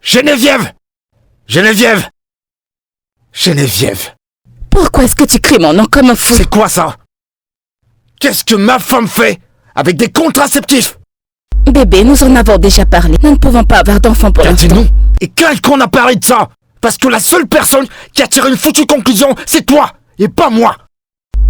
Geneviève! Geneviève! Geneviève! Pourquoi est-ce que tu cries mon nom comme un fou? C'est quoi ça? Qu'est-ce que ma femme fait avec des contraceptifs? Bébé, nous en avons déjà parlé. Nous ne pouvons pas avoir d'enfant pour l'instant. Dis-nous. Et quand qu'on a parlé de ça? Parce que la seule personne qui a tiré une foutue conclusion, c'est toi, et pas moi.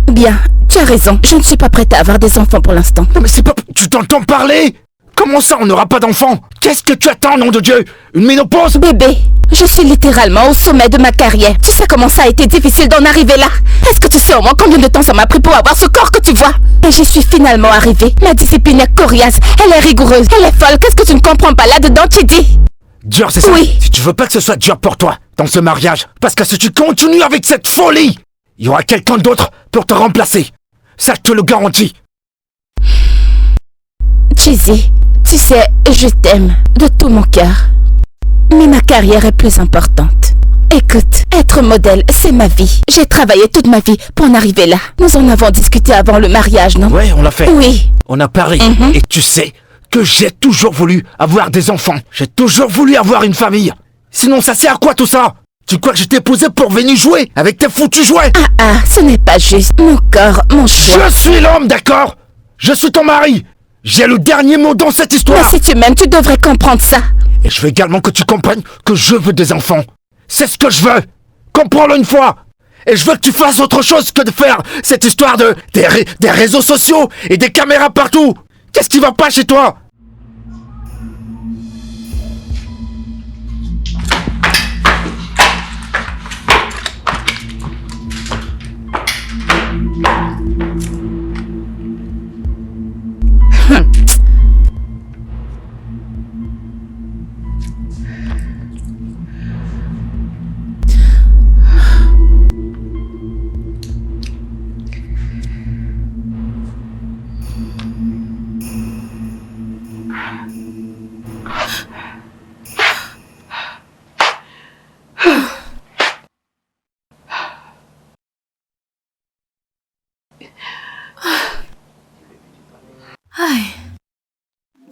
Bien, tu as raison. Je ne suis pas prête à avoir des enfants pour l'instant. Non mais c'est pas... Tu t'entends parler? Comment ça on n'aura pas d'enfant? Qu'est-ce que tu attends, nom de Dieu? Une ménopause? Bébé, je suis littéralement au sommet de ma carrière. Tu sais comment ça a été difficile d'en arriver là? Est-ce que tu sais au moins combien de temps ça m'a pris pour avoir ce corps que tu vois? Et j'y suis finalement arrivée. Ma discipline est coriace, elle est rigoureuse, elle est folle. Qu'est-ce que tu ne comprends pas là-dedans, Chidi? Dur, c'est ça? Oui. Si tu veux pas que ce soit dur pour toi, dans ce mariage, parce que si tu continues avec cette folie, il y aura quelqu'un d'autre pour te remplacer. Ça, je te le garantis. Chidi, tu sais, je t'aime de tout mon cœur. Mais ma carrière est plus importante. Écoute, être modèle, c'est ma vie. J'ai travaillé toute ma vie pour en arriver là. Nous en avons discuté avant le mariage, non? Ouais, on l'a fait. Oui. On a parlé. Et tu sais que j'ai toujours voulu avoir des enfants. J'ai toujours voulu avoir une famille. Sinon, ça sert à quoi tout ça? Tu crois que je t'ai posé pour venir jouer avec tes foutus jouets? Ah, ce n'est pas juste. Mon corps, mon choix. Je suis l'homme, d'accord? Je suis ton mari. J'ai le dernier mot dans cette histoire. Mais si tu m'aimes, tu devrais comprendre ça. Et je veux également que tu comprennes que je veux des enfants. C'est ce que je veux. Comprends-le une fois. Et je veux que tu fasses autre chose que de faire cette histoire des réseaux sociaux et des caméras partout. Qu'est-ce qui va pas chez toi?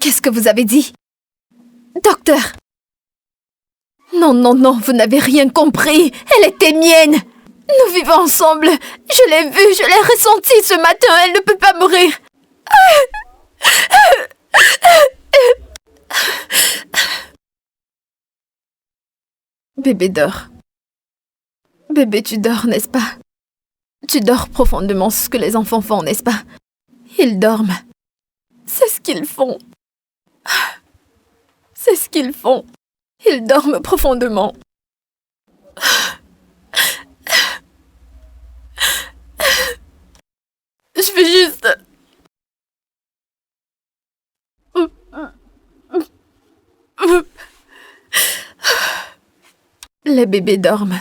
Qu'est-ce que vous avez dit? Docteur! Non, non, non, vous n'avez rien compris. Elle était mienne. Nous vivons ensemble. Je l'ai vue, je l'ai ressentie ce matin. Elle ne peut pas mourir. Bébé dort. Bébé, tu dors, n'est-ce pas? Tu dors profondément, ce que les enfants font, n'est-ce pas? Ils dorment. C'est ce qu'ils font. C'est ce qu'ils font. Ils dorment profondément. Je vais juste... Les bébés dorment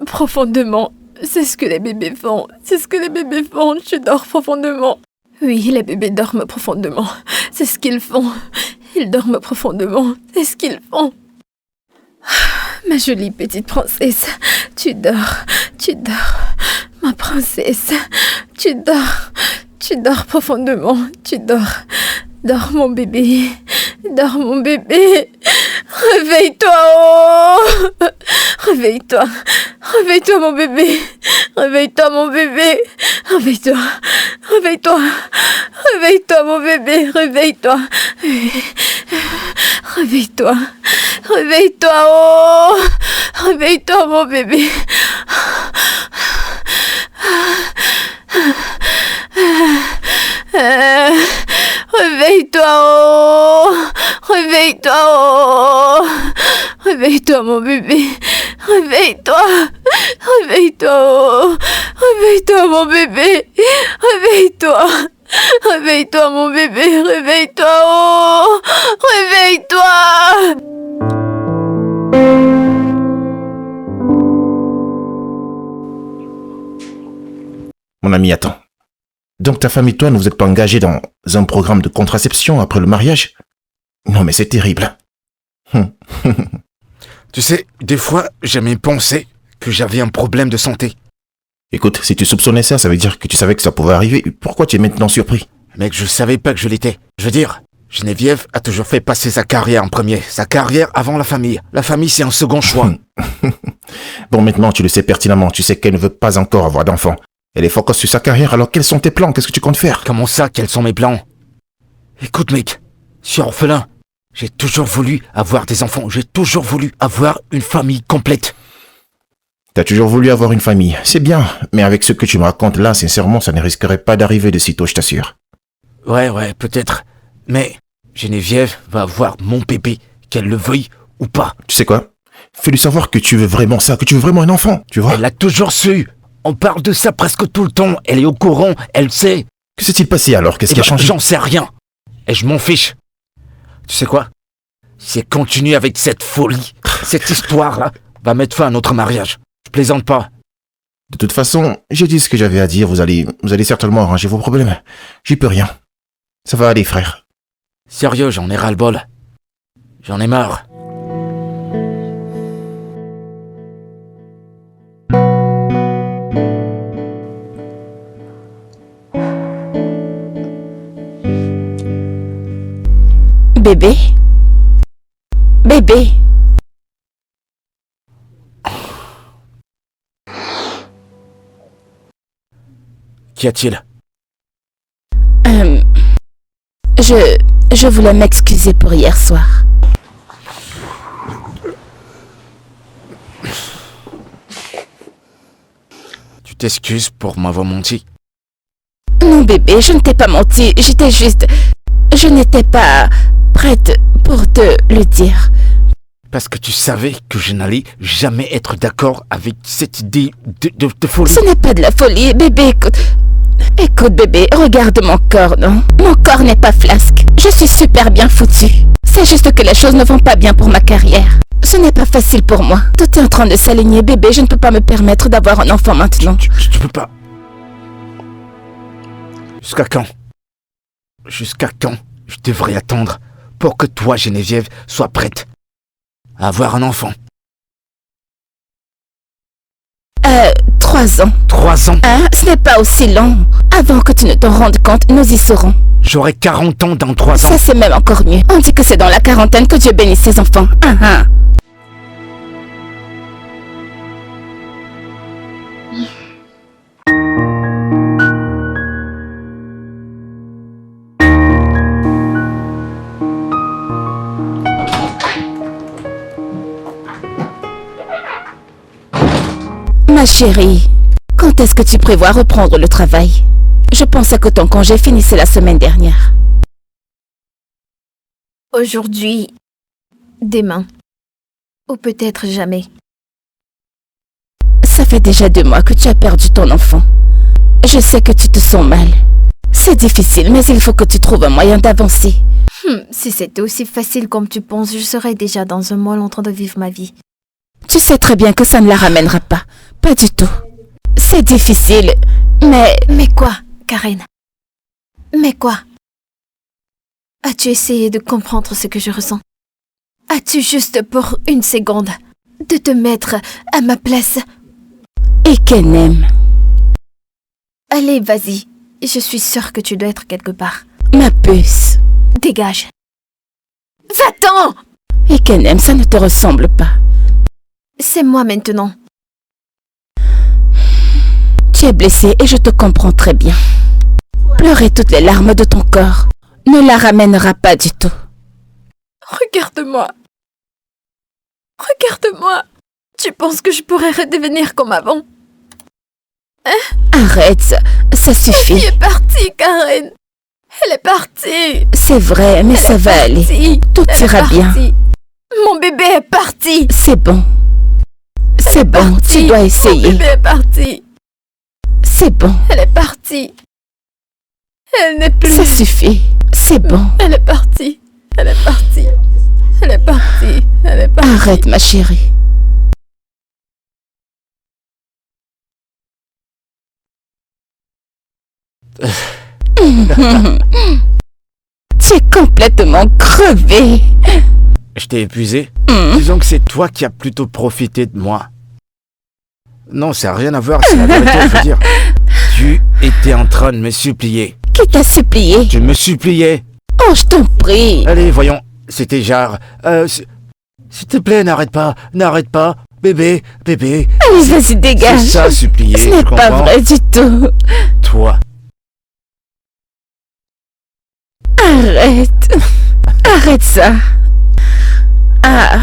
profondément. C'est ce que les bébés font. C'est ce que les bébés font. Je dors profondément. Oui, les bébés dorment profondément. C'est ce qu'ils font. Ils dorment profondément. C'est ce qu'ils font. Ma jolie petite princesse, tu dors. Tu dors. Ma princesse, tu dors profondément. Tu dors. Dors mon bébé. Dors mon bébé. Réveille-toi, oh! Réveille-toi. Réveille-toi, mon bébé. Réveille-toi, mon bébé. Réveille-toi. Réveille-toi. Réveille-toi, mon bébé. Réveille-toi. Réveille-toi. Réveille-toi, oh! Réveille-toi, mon bébé. Réveille-toi, oh! Réveille-toi, oh! Réveille-toi, mon bébé. Réveille-toi. Réveille-toi, oh! Réveille-toi, mon bébé. Réveille-toi. Réveille-toi, mon bébé. Réveille-toi, oh! Réveille-toi. Mon ami, attends. Donc ta femme et toi ne vous êtes pas engagés dans un programme de contraception après le mariage? Non mais c'est terrible. Tu sais, des fois, j'aimais penser que j'avais un problème de santé. Écoute, si tu soupçonnais ça, ça veut dire que tu savais que ça pouvait arriver. Pourquoi tu es maintenant surpris? Mec, je savais pas que je l'étais. Je veux dire, Geneviève a toujours fait passer sa carrière en premier. Sa carrière avant la famille. La famille, c'est un second choix. Bon, maintenant, tu le sais pertinemment. Tu sais qu'elle ne veut pas encore avoir d'enfant. Elle est focus sur sa carrière, alors quels sont tes plans? Qu'est-ce que tu comptes faire? Comment ça, quels sont mes plans? Écoute, mec, je suis orphelin. J'ai toujours voulu avoir des enfants. J'ai toujours voulu avoir une famille complète. T'as toujours voulu avoir une famille. C'est bien. Mais avec ce que tu me racontes là, sincèrement, ça ne risquerait pas d'arriver de sitôt, je t'assure. Ouais, peut-être. Mais Geneviève va avoir mon bébé, qu'elle le veuille ou pas. Tu sais quoi? Fais-lui savoir que tu veux vraiment ça, que tu veux vraiment un enfant, tu vois? Elle l'a toujours su. On parle de ça presque tout le temps. Elle est au courant, elle sait. Que s'est-il passé alors? Qu'est-ce qui a changé? J'en sais rien. Et je m'en fiche. Tu sais quoi? Si elle continue avec cette folie, cette histoire-là, va mettre fin à notre mariage. Je plaisante pas. De toute façon, j'ai dit ce que j'avais à dire. Vous allez certainement arranger vos problèmes. J'y peux rien. Ça va aller, frère. Sérieux, j'en ai ras-le-bol. J'en ai marre. Bébé? Bébé? Qu'y a-t-il? Je voulais m'excuser pour hier soir. Tu t'excuses pour m'avoir menti? Non bébé, je ne t'ai pas menti, j'étais juste... Je n'étais pas prête pour te le dire. Parce que tu savais que je n'allais jamais être d'accord avec cette idée de folie. Ce n'est pas de la folie, bébé, écoute... Écoute bébé, regarde mon corps, non? Mon corps n'est pas flasque. Je suis super bien foutue. C'est juste que les choses ne vont pas bien pour ma carrière. Ce n'est pas facile pour moi. Tout est en train de s'aligner, bébé. Je ne peux pas me permettre d'avoir un enfant maintenant. Tu peux pas. Jusqu'à quand? Jusqu'à quand je devrais attendre pour que toi, Geneviève, sois prête à avoir un enfant? 3 ans. 3 ans? Hein? Ce n'est pas aussi long. Avant que tu ne t'en rendes compte, nous y serons. J'aurai 40 ans dans 3 ans. Ça, c'est même encore mieux. On dit que c'est dans la quarantaine que Dieu bénit ses enfants. Ma chérie, quand est-ce que tu prévois reprendre le travail? Je pensais que ton congé finissait la semaine dernière. Aujourd'hui, demain, ou peut-être jamais. Ça fait déjà 2 mois que tu as perdu ton enfant. Je sais que tu te sens mal. C'est difficile, mais il faut que tu trouves un moyen d'avancer. Si c'était aussi facile comme tu penses, je serais déjà dans un mois en train de vivre ma vie. Tu sais très bien que ça ne la ramènera pas. Pas du tout. C'est difficile, mais... Mais quoi, Karen? Mais quoi? As-tu essayé de comprendre ce que je ressens? As-tu juste pour une seconde de te mettre à ma place? Et qu'elle aime. Allez, vas-y. Je suis sûre que tu dois être quelque part. Ma puce. Dégage. Va-t'en! Et qu'elle aime, ça ne te ressemble pas. C'est moi maintenant. Tu es blessée et je te comprends très bien. Pleurer toutes les larmes de ton corps ne la ramènera pas du tout. Regarde-moi. Regarde-moi. Tu penses que je pourrais redevenir comme avant? Hein? Arrête, ça suffit. Elle est partie, Karen. Elle est partie. C'est vrai, mais ça va aller. Tout ira bien. Mon bébé est parti. C'est bon. C'est bon, tu dois essayer. Mon bébé est parti. C'est bon. Elle est partie. Elle n'est plus. Ça suffit. C'est bon. Elle est partie. Elle est partie. Elle est partie. Elle est partie. Arrête, ma chérie. Tu es complètement crevé. Je t'ai épuisé? Disons que c'est toi qui as plutôt profité de moi. Non, ça n'a rien à voir, c'est la vérité, je veux dire. Tu étais en train de me supplier. Qui t'a supplié? Tu me suppliais. Oh, je t'en prie. Allez, voyons, c'était genre... s'il te plaît, n'arrête pas, bébé. Allez, vas-y, dégage. C'est ça, supplier, Ce n'est tu pas comprends? vrai du tout. Toi. Arrête. Arrête ça. Ah.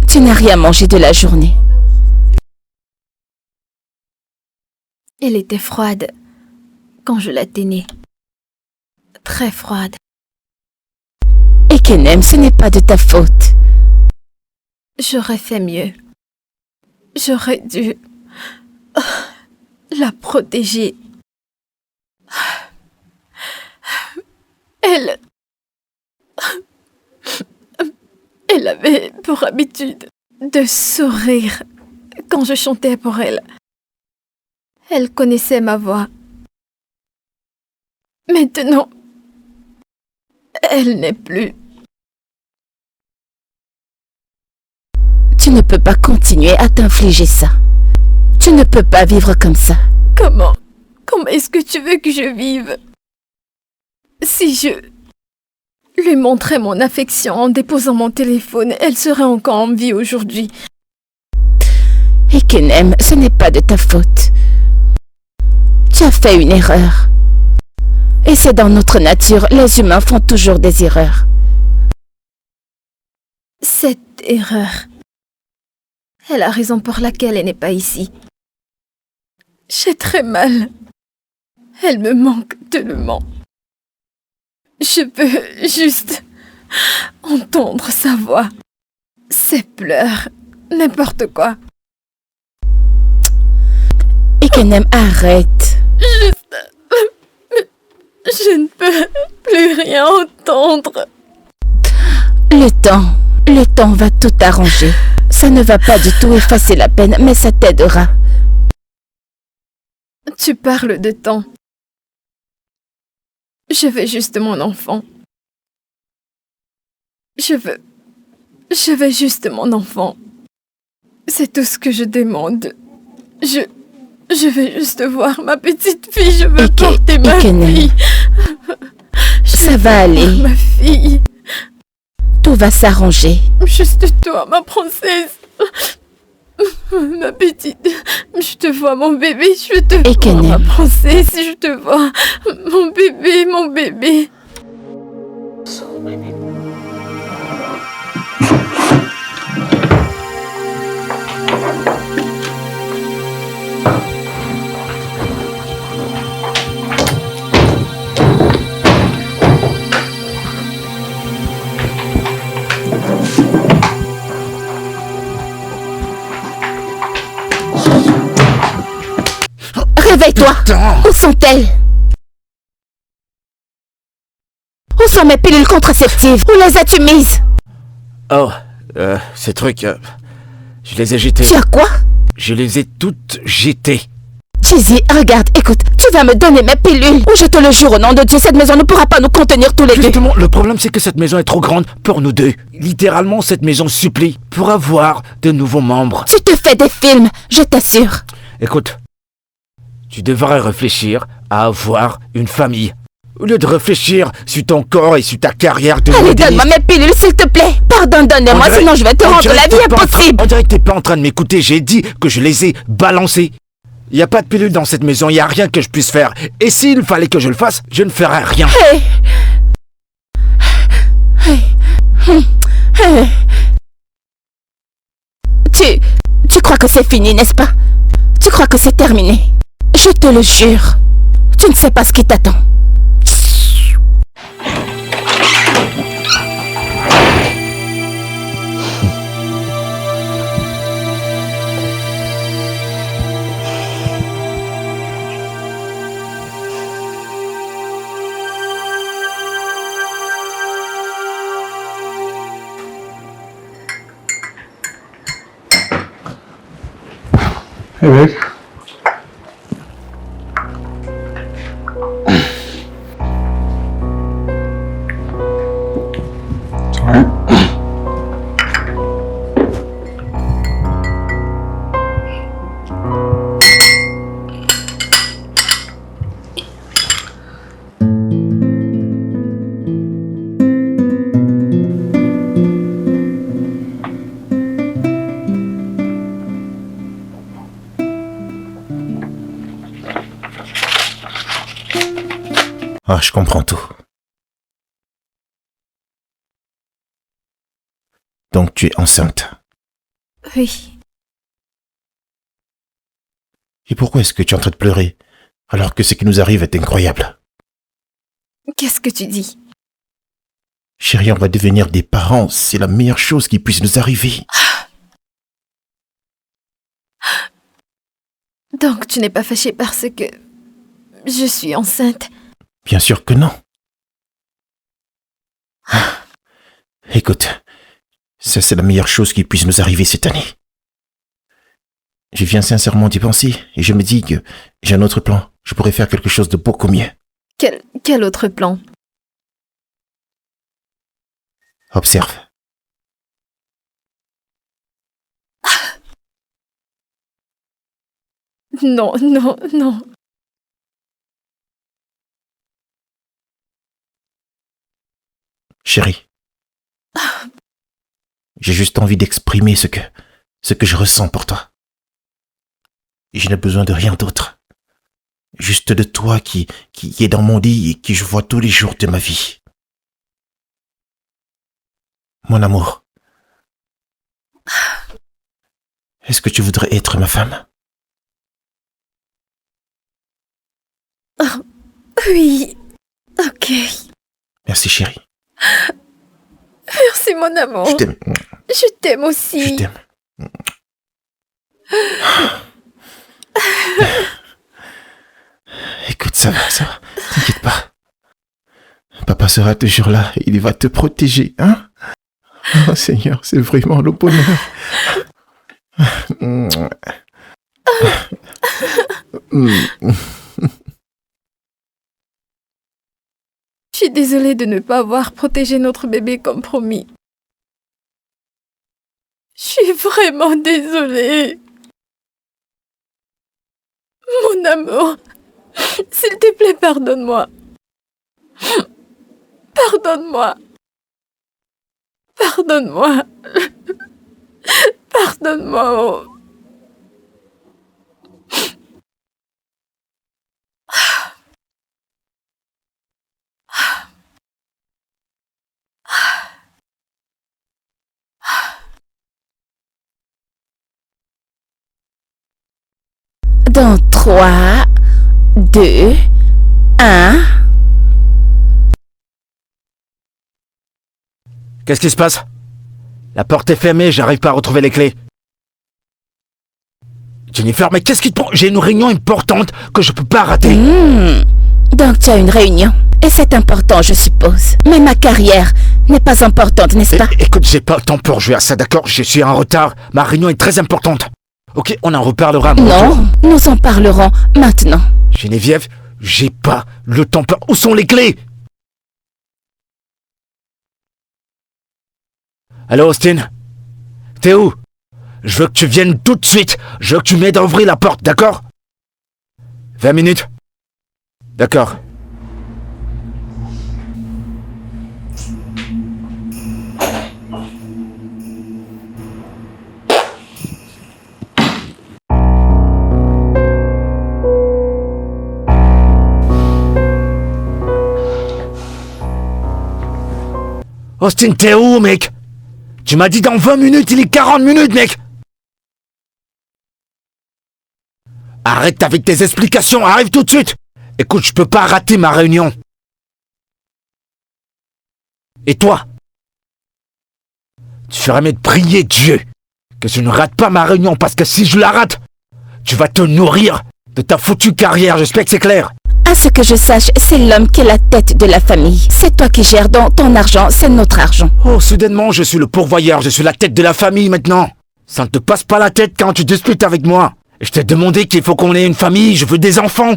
Tu n'as rien mangé de la journée. Elle était froide quand je la tenais. Très froide. Et Kenem, ce n'est pas de ta faute. J'aurais fait mieux. J'aurais dû la protéger. Elle avait pour habitude de sourire quand je chantais pour elle. Elle connaissait ma voix. Maintenant, elle n'est plus. Tu ne peux pas continuer à t'infliger ça. Tu ne peux pas vivre comme ça. Comment est-ce que tu veux que je vive? Si je lui montrais mon affection en déposant mon téléphone, elle serait encore en vie aujourd'hui. Et Kenem, ce n'est pas de ta faute. Tu as fait une erreur. Et c'est dans notre nature, les humains font toujours des erreurs. Cette erreur est la raison pour laquelle elle n'est pas ici. J'ai très mal. Elle me manque tellement. Je peux juste entendre sa voix, ses pleurs, n'importe quoi. Et Kenem, arrête. Je ne peux plus rien entendre. Le temps va tout arranger. Ça ne va pas du tout effacer la peine, mais ça t'aidera. Tu parles de temps. Je veux juste mon enfant. Je veux juste mon enfant. C'est tout ce que je demande. Je veux juste voir ma petite fille. Je veux porter ma fille. Ça va aller. Ma fille. Tout va s'arranger. Juste toi, ma princesse. Ma petite. Je te vois, mon bébé. Je te vois, ma princesse. Je te vois. Mon bébé, mon bébé. Réveille-toi. Où sont-elles? Où sont mes pilules contraceptives? Où les as-tu mises? Oh, ces trucs, je les ai jetés. Tu as quoi? Je les ai toutes jetées. Chizzy, regarde, écoute, tu vas me donner mes pilules ou je te le jure au nom de Dieu, cette maison ne pourra pas nous contenir tous les deux. Justement, le problème c'est que cette maison est trop grande pour nous deux. Littéralement, cette maison supplie pour avoir de nouveaux membres. Tu te fais des films, je t'assure. Écoute, tu devrais réfléchir à avoir une famille. Au lieu de réfléchir sur ton corps et sur ta carrière de Allez, modéliste. donne-moi mes pilules, s'il te plaît. Pardon, donne-moi, sinon je vais te rendre la vie impossible. On dirait que t'es pas en train de m'écouter. J'ai dit que je les ai balancées. Il n'y a pas de pilule dans cette maison, il n'y a rien que je puisse faire. Et s'il fallait que je le fasse, je ne ferais rien. Tu crois que c'est fini, n'est-ce pas? Tu crois que c'est terminé? Je te le jure. Tu ne sais pas ce qui t'attend. Evet. Ah, je comprends tout. Donc tu es enceinte. Oui. Et pourquoi est-ce que tu es en train de pleurer alors que ce qui nous arrive est incroyable? Qu'est-ce que tu dis? Chérie, on va devenir des parents. C'est la meilleure chose qui puisse nous arriver. Donc tu n'es pas fâché parce que je suis enceinte? Bien sûr que non. Écoute, ça c'est la meilleure chose qui puisse nous arriver cette année. Je viens sincèrement d'y penser et je me dis que j'ai un autre plan. Je pourrais faire quelque chose de beaucoup mieux. Quel autre plan? Observe. Non, non, non. Chérie, j'ai juste envie d'exprimer ce que je ressens pour toi. Et je n'ai besoin de rien d'autre. Juste de toi qui est dans mon lit et qui je vois tous les jours de ma vie. Mon amour, est-ce que tu voudrais être ma femme? Oh, oui. Ok. Merci chérie. Merci mon amour. Je t'aime. Je t'aime aussi. Je t'aime. Écoute, ça va. T'inquiète pas. Papa sera toujours là et il va te protéger, hein? Oh Seigneur, c'est vraiment le bonheur. Je suis désolée de ne pas avoir protégé notre bébé comme promis. Je suis vraiment désolée. Mon amour, s'il te plaît, pardonne-moi. Pardonne-moi. Pardonne-moi. Pardonne-moi. Oh. Dans 3, 2, 1... Qu'est-ce qui se passe? La porte est fermée, j'arrive pas à retrouver les clés. Jennifer, mais qu'est-ce qui te prend? J'ai une réunion importante que je peux pas rater. Donc tu as une réunion. Et c'est important, je suppose. Mais ma carrière n'est pas importante, n'est-ce pas? Écoute, j'ai pas le temps pour jouer à ça, d'accord? Je suis en retard. Ma réunion est très importante. Ok, on en reparlera. Non, nous en parlerons maintenant. Geneviève, j'ai pas le temps pour... Où sont les clés? Allô, Austin? T'es où? Je veux que tu viennes tout de suite. Je veux que tu m'aides à ouvrir la porte, d'accord? 20 minutes? D'accord. Austin, t'es où, mec? Tu m'as dit dans 20 minutes, il est 40 minutes, mec! Arrête avec tes explications, arrive tout de suite! Écoute, je peux pas rater ma réunion. Et toi? Tu ferais mieux de prier Dieu que je ne rate pas ma réunion, parce que si je la rate, tu vas te nourrir de ta foutue carrière, j'espère que c'est clair. À ce que je sache, c'est l'homme qui est la tête de la famille. C'est toi qui gères, donc ton argent, c'est notre argent. Oh, soudainement, je suis le pourvoyeur, je suis la tête de la famille maintenant. Ça ne te passe pas la tête quand tu disputes avec moi. Je t'ai demandé qu'il faut qu'on ait une famille, je veux des enfants.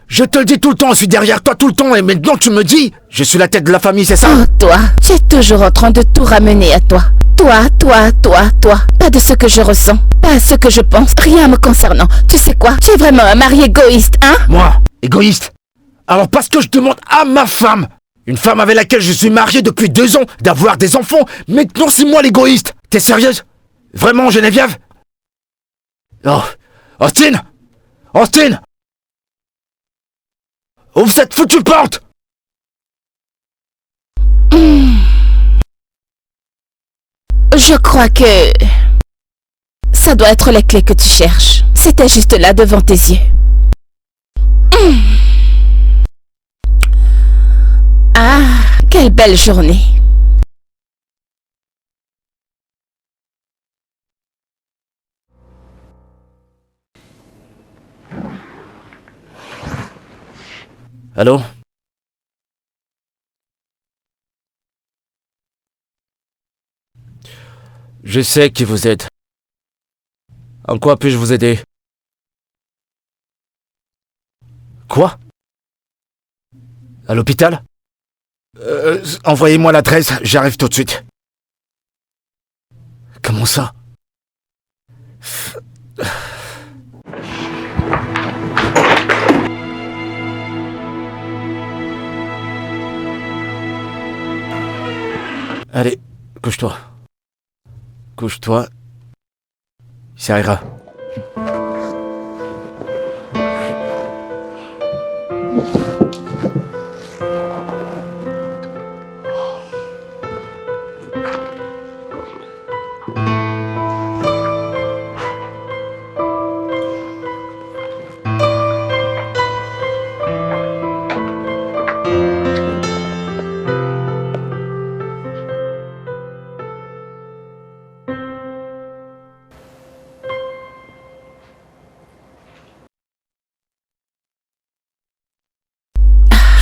Je te le dis tout le temps, je suis derrière toi tout le temps, et maintenant tu me dis, je suis la tête de la famille, c'est ça? Oh, toi, tu es toujours en train de tout ramener à toi. Toi. Pas de ce que je ressens, pas ce que je pense, rien me concernant. Tu sais quoi? Tu es vraiment un mari égoïste, hein? Moi? Égoïste? Alors parce que je demande à ma femme, une femme avec laquelle je suis marié depuis 2 ans, d'avoir des enfants, maintenant c'est moi l'égoïste. T'es sérieuse? Vraiment, Geneviève? Oh, Austin! Ouvre cette foutue porte! Je crois que ça doit être les clés que tu cherches. C'était juste là devant tes yeux. Ah, quelle belle journée. Allô? Je sais qui vous êtes. En quoi puis-je vous aider? Quoi? À l'hôpital? Envoyez-moi l'adresse, j'arrive tout de suite. Comment ça? Allez, couche-toi. Couche-toi. Ça ira.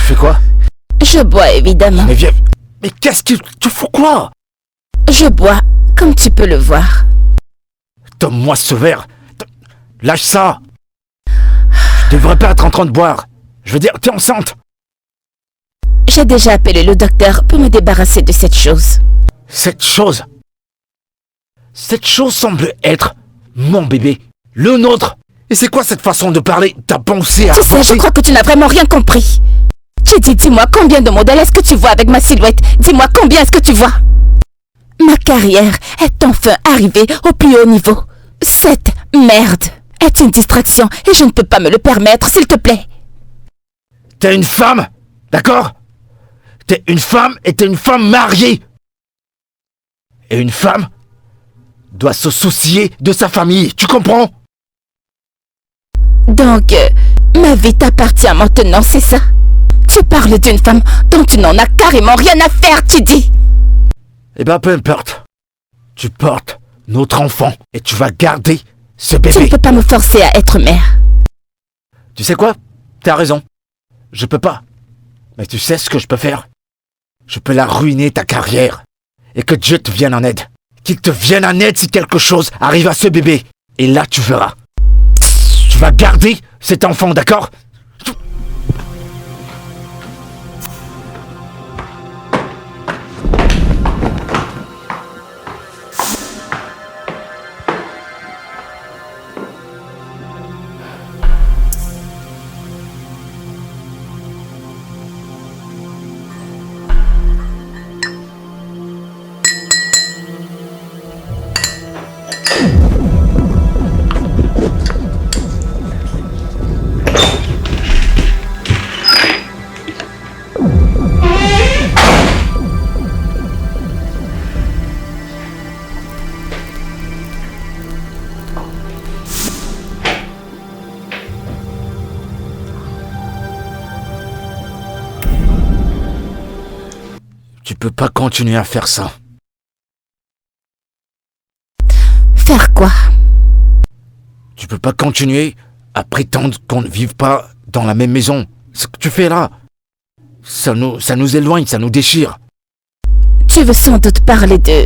Tu fais quoi? Je bois évidemment. Mais viens... Mais qu'est-ce que... Tu fous quoi? Je bois, comme tu peux le voir. Donne-moi ce verre. Lâche ça. Tu devrais pas être en train de boire. Je veux dire, t'es enceinte. J'ai déjà appelé le docteur pour me débarrasser de cette chose. Cette chose... Cette chose semble être mon bébé. Le nôtre. Et c'est quoi cette façon de parler? T'as pensé à... Tu sais, je crois que tu n'as vraiment rien compris. J'ai dit, dis-moi combien de modèles est-ce que tu vois avec ma silhouette? Dis-moi combien est-ce que tu vois? Ma carrière est enfin arrivée au plus haut niveau. Cette merde est une distraction et je ne peux pas me le permettre, s'il te plaît. T'es une femme, d'accord? T'es une femme et t'es une femme mariée. Et une femme doit se soucier de sa famille, tu comprends? Donc, ma vie t'appartient maintenant, c'est ça? Tu parles d'une femme dont tu n'en as carrément rien à faire, tu dis? Eh ben, peu importe. Tu portes notre enfant et tu vas garder ce Tu ne bébé. peux pas me forcer à être mère. Tu sais quoi? T'as raison. Je peux pas. Mais tu sais ce que je peux faire? Je peux la ruiner ta carrière. Et que Dieu te vienne en aide. Qu'il te vienne en aide si quelque chose arrive à ce bébé. Et là, tu verras. Tu vas garder cet enfant, d'accord? Tu peux pas continuer à faire ça. Faire quoi? Tu peux pas continuer à prétendre qu'on ne vive pas dans la même maison. Ce que tu fais là, ça nous éloigne, ça nous déchire. Tu veux sans doute parler de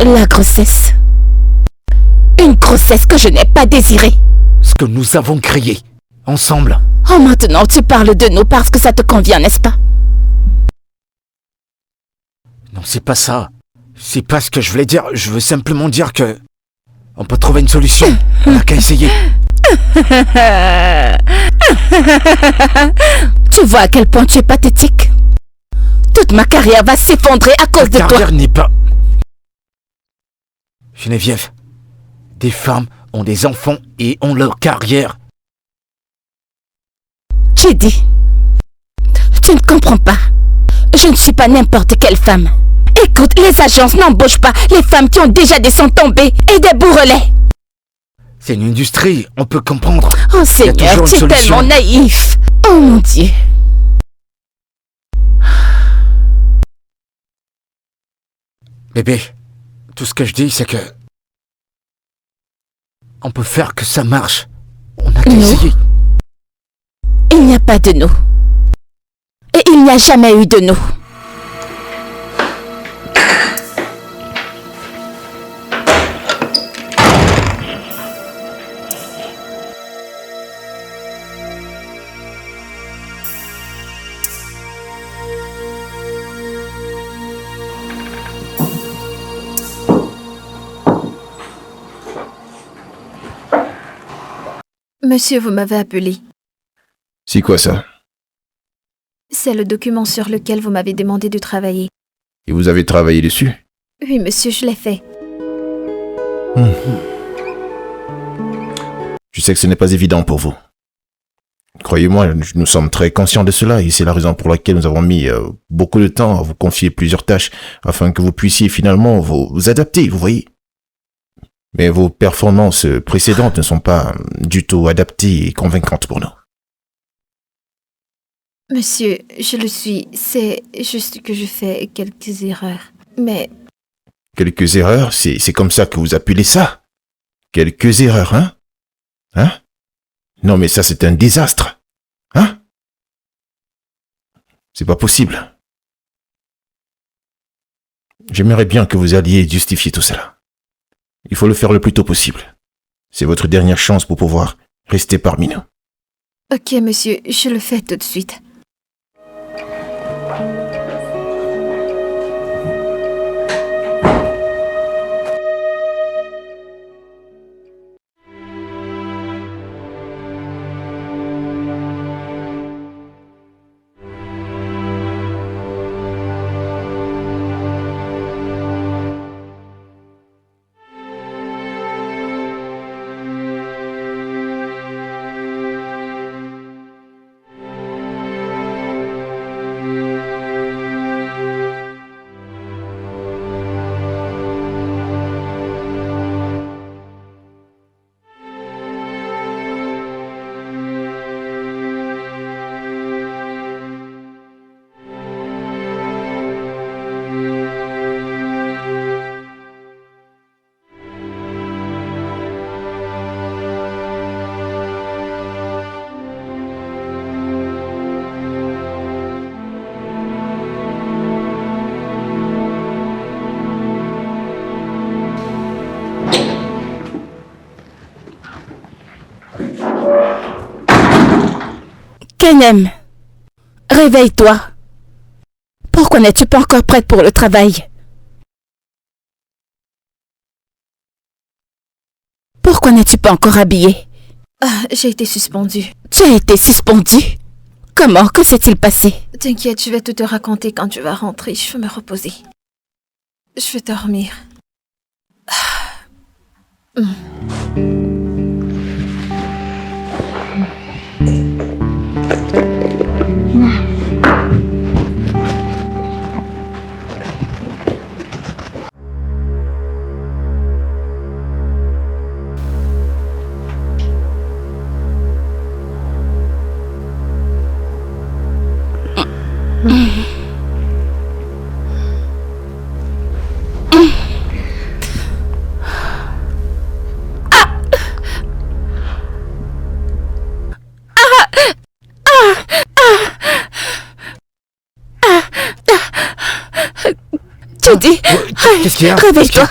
la grossesse. Une grossesse que je n'ai pas désirée. Ce que nous avons créé, ensemble. Oh, maintenant tu parles de nous parce que ça te convient, n'est-ce pas? Non, c'est pas ça. C'est pas ce que je voulais dire. Je veux simplement dire que... On peut trouver une solution. On n'a qu'à essayer. Tu vois à quel point tu es pathétique. Toute ma carrière va s'effondrer à cause de Ta toi. carrière n'est pas... Geneviève, des femmes ont des enfants et ont leur carrière. J'ai dit. Tu ne comprends pas. Je ne suis pas n'importe quelle femme. Écoute, les agences n'embauchent pas les femmes qui ont déjà des sangs tombés et des bourrelets. C'est une industrie, on peut comprendre. Oh Seigneur, tu es tellement naïf. Oh mon Dieu. Bébé, tout ce que je dis, c'est que... on peut faire que ça marche. On a qu'à essayer. Il n'y a pas de nous. Et il n'y a jamais eu de nous. Monsieur, vous m'avez appelé. C'est quoi ça? C'est le document sur lequel vous m'avez demandé de travailler. Et vous avez travaillé dessus? Oui, monsieur, je l'ai fait. Je sais que ce n'est pas évident pour vous. Croyez-moi, nous sommes très conscients de cela et c'est la raison pour laquelle nous avons mis beaucoup de temps à vous confier plusieurs tâches afin que vous puissiez finalement vous adapter, vous voyez. Mais vos performances précédentes ne sont pas du tout adaptées et convaincantes pour nous. Monsieur, je le suis. C'est juste que je fais quelques erreurs. Mais... Quelques erreurs, c'est comme ça que vous appelez ça? Quelques erreurs, hein? Hein? Non mais ça c'est un désastre. Hein? C'est pas possible. J'aimerais bien que vous alliez justifier tout cela. Il faut le faire le plus tôt possible. C'est votre dernière chance pour pouvoir rester parmi nous. Ok, monsieur, je le fais tout de suite. Kenem, réveille-toi. Pourquoi n'es-tu pas encore prête pour le travail? Pourquoi n'es-tu pas encore habillée? Ah, j'ai été suspendue. Tu as été suspendue? Comment? Que s'est-il passé? T'inquiète, je vais tout te raconter quand tu vas rentrer. Je vais me reposer. Je vais dormir. Tu dis... Qu'est-ce qu'il y a? Réveille-toi.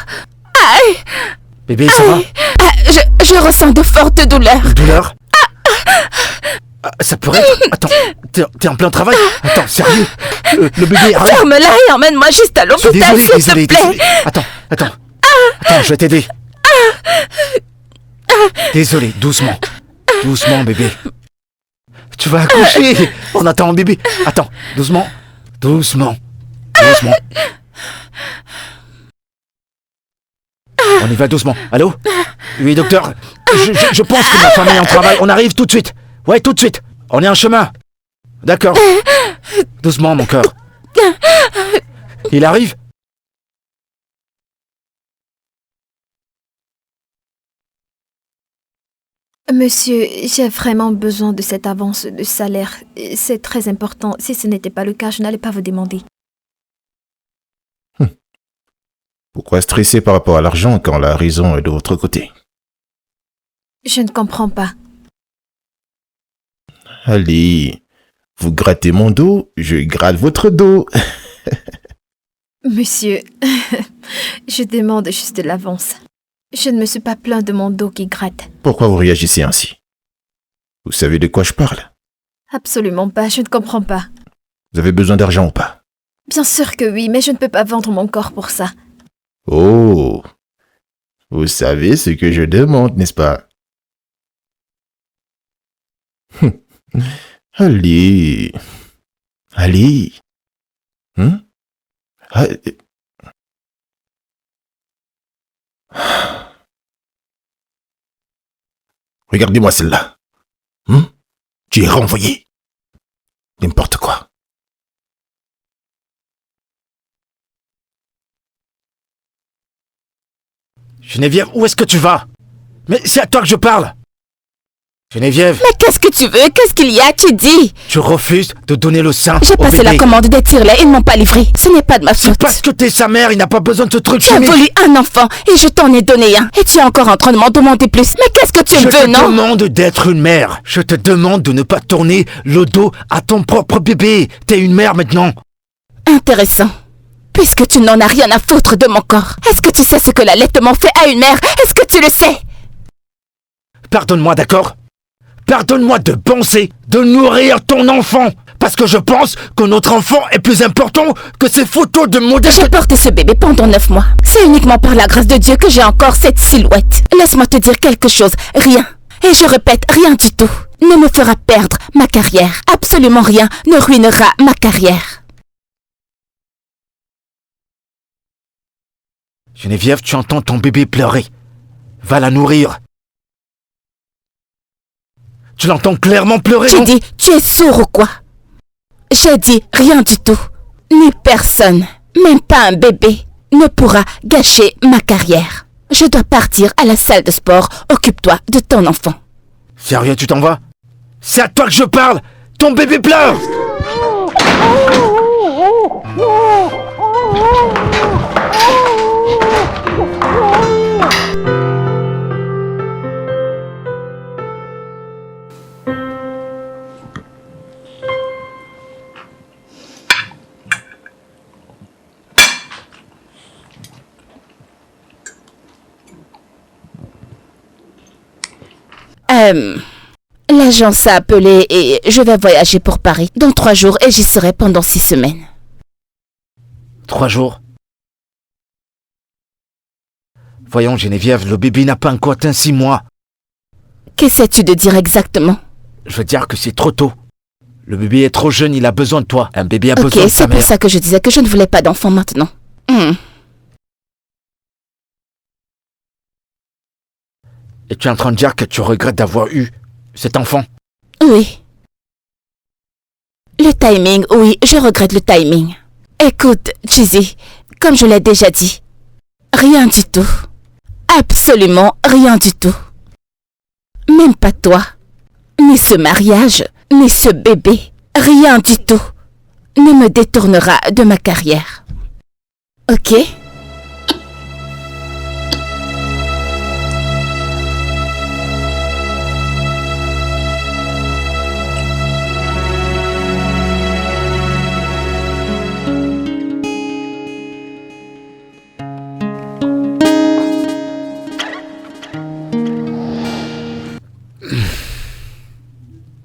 Bébé, ça va? Je ressens de fortes douleurs. Douleur? Ça pourrait être... Attends, t'es en plein travail? Attends, sérieux? Le bébé arrive? Ferme-la et emmène-moi juste à l'hôpital, s'il te plaît. Désolé. Attends, je vais t'aider. Désolé, doucement. Doucement, bébé. Tu vas accoucher. On attend bébé. Attends, doucement. On y va doucement. Allô? Oui, docteur. Je pense que ma femme est en travail. On arrive tout de suite. Ouais, tout de suite. On est en chemin. D'accord. Doucement, mon cœur. Il arrive? Monsieur, j'ai vraiment besoin de cette avance de salaire. C'est très important. Si ce n'était pas le cas, je n'allais pas vous demander. Pourquoi stresser par rapport à l'argent quand la raison est de votre côté? Je ne comprends pas. Allez, vous grattez mon dos, je gratte votre dos. Monsieur, je demande juste l'avance. Je ne me suis pas plaint de mon dos qui gratte. Pourquoi vous réagissez ainsi? Vous savez de quoi je parle? Absolument pas, je ne comprends pas. Vous avez besoin d'argent ou pas? Bien sûr que oui, mais je ne peux pas vendre mon corps pour ça. Oh, vous savez ce que je demande, n'est-ce pas? Allez, allez. Ah, regardez-moi celle-là. Tu es renvoyé. N'importe quoi. Geneviève, où est-ce que tu vas? Mais c'est à toi que je parle! Geneviève, Mais qu'est-ce que tu veux? Qu'est-ce qu'il y a? Tu dis? tu refuses de donner le sein J'ai au passé bébé. la commande des tire-laits, ils ne m'ont pas livré. Ce n'est pas de ma faute. Parce que t'es sa mère, il n'a pas besoin de ce truc Tu as chimique. voulu un enfant et je t'en ai donné un. Et tu es encore en train de m'en demander plus. Mais qu'est-ce que tu Je veux, te non? demande d'être une mère. Je te demande de ne pas tourner le dos à ton propre bébé. T'es une mère maintenant. Intéressant. Puisque tu n'en as rien à foutre de mon corps. Est-ce que tu sais ce que l'allaitement fait à une mère? Est-ce que tu le sais? Pardonne-moi, d'accord? Pardonne-moi de penser de nourrir ton enfant. Parce que je pense que notre enfant est plus important que ces photos de modèles. J'ai porté ce bébé pendant 9 mois. C'est uniquement par la grâce de Dieu que j'ai encore cette silhouette. Laisse-moi te dire quelque chose. Rien. Et je répète, rien du tout ne me fera perdre ma carrière. Absolument rien ne ruinera ma carrière. Geneviève, tu entends ton bébé pleurer. Va la nourrir. Tu l'entends clairement pleurer, J'ai non? dit, tu es sourd ou quoi? J'ai dit rien du tout. Ni personne, même pas un bébé, ne pourra gâcher ma carrière. Je dois partir à la salle de sport. Occupe-toi de ton enfant. Sérieux, tu t'en vas? C'est à toi que je parle. Ton bébé pleure. L'agence a appelé et je vais voyager pour Paris dans 3 jours et j'y serai pendant 6 semaines. 3 jours. Voyons, Geneviève, le bébé n'a pas encore atteint 6 mois. Qu'essaies-tu de dire exactement? Je veux dire que c'est trop tôt. Le bébé est trop jeune, il a besoin de toi. Un bébé a besoin Ok, de sa c'est pour mère. ça que je disais que je ne voulais pas d'enfant maintenant. Et tu es en train de dire que tu regrettes d'avoir eu cet enfant? Oui. Le timing, oui, je regrette le timing. Écoute, Cheesy, comme je l'ai déjà dit, rien du tout. Absolument rien du tout. Même pas toi, ni ce mariage, ni ce bébé. Rien du tout ne me détournera de ma carrière. Ok?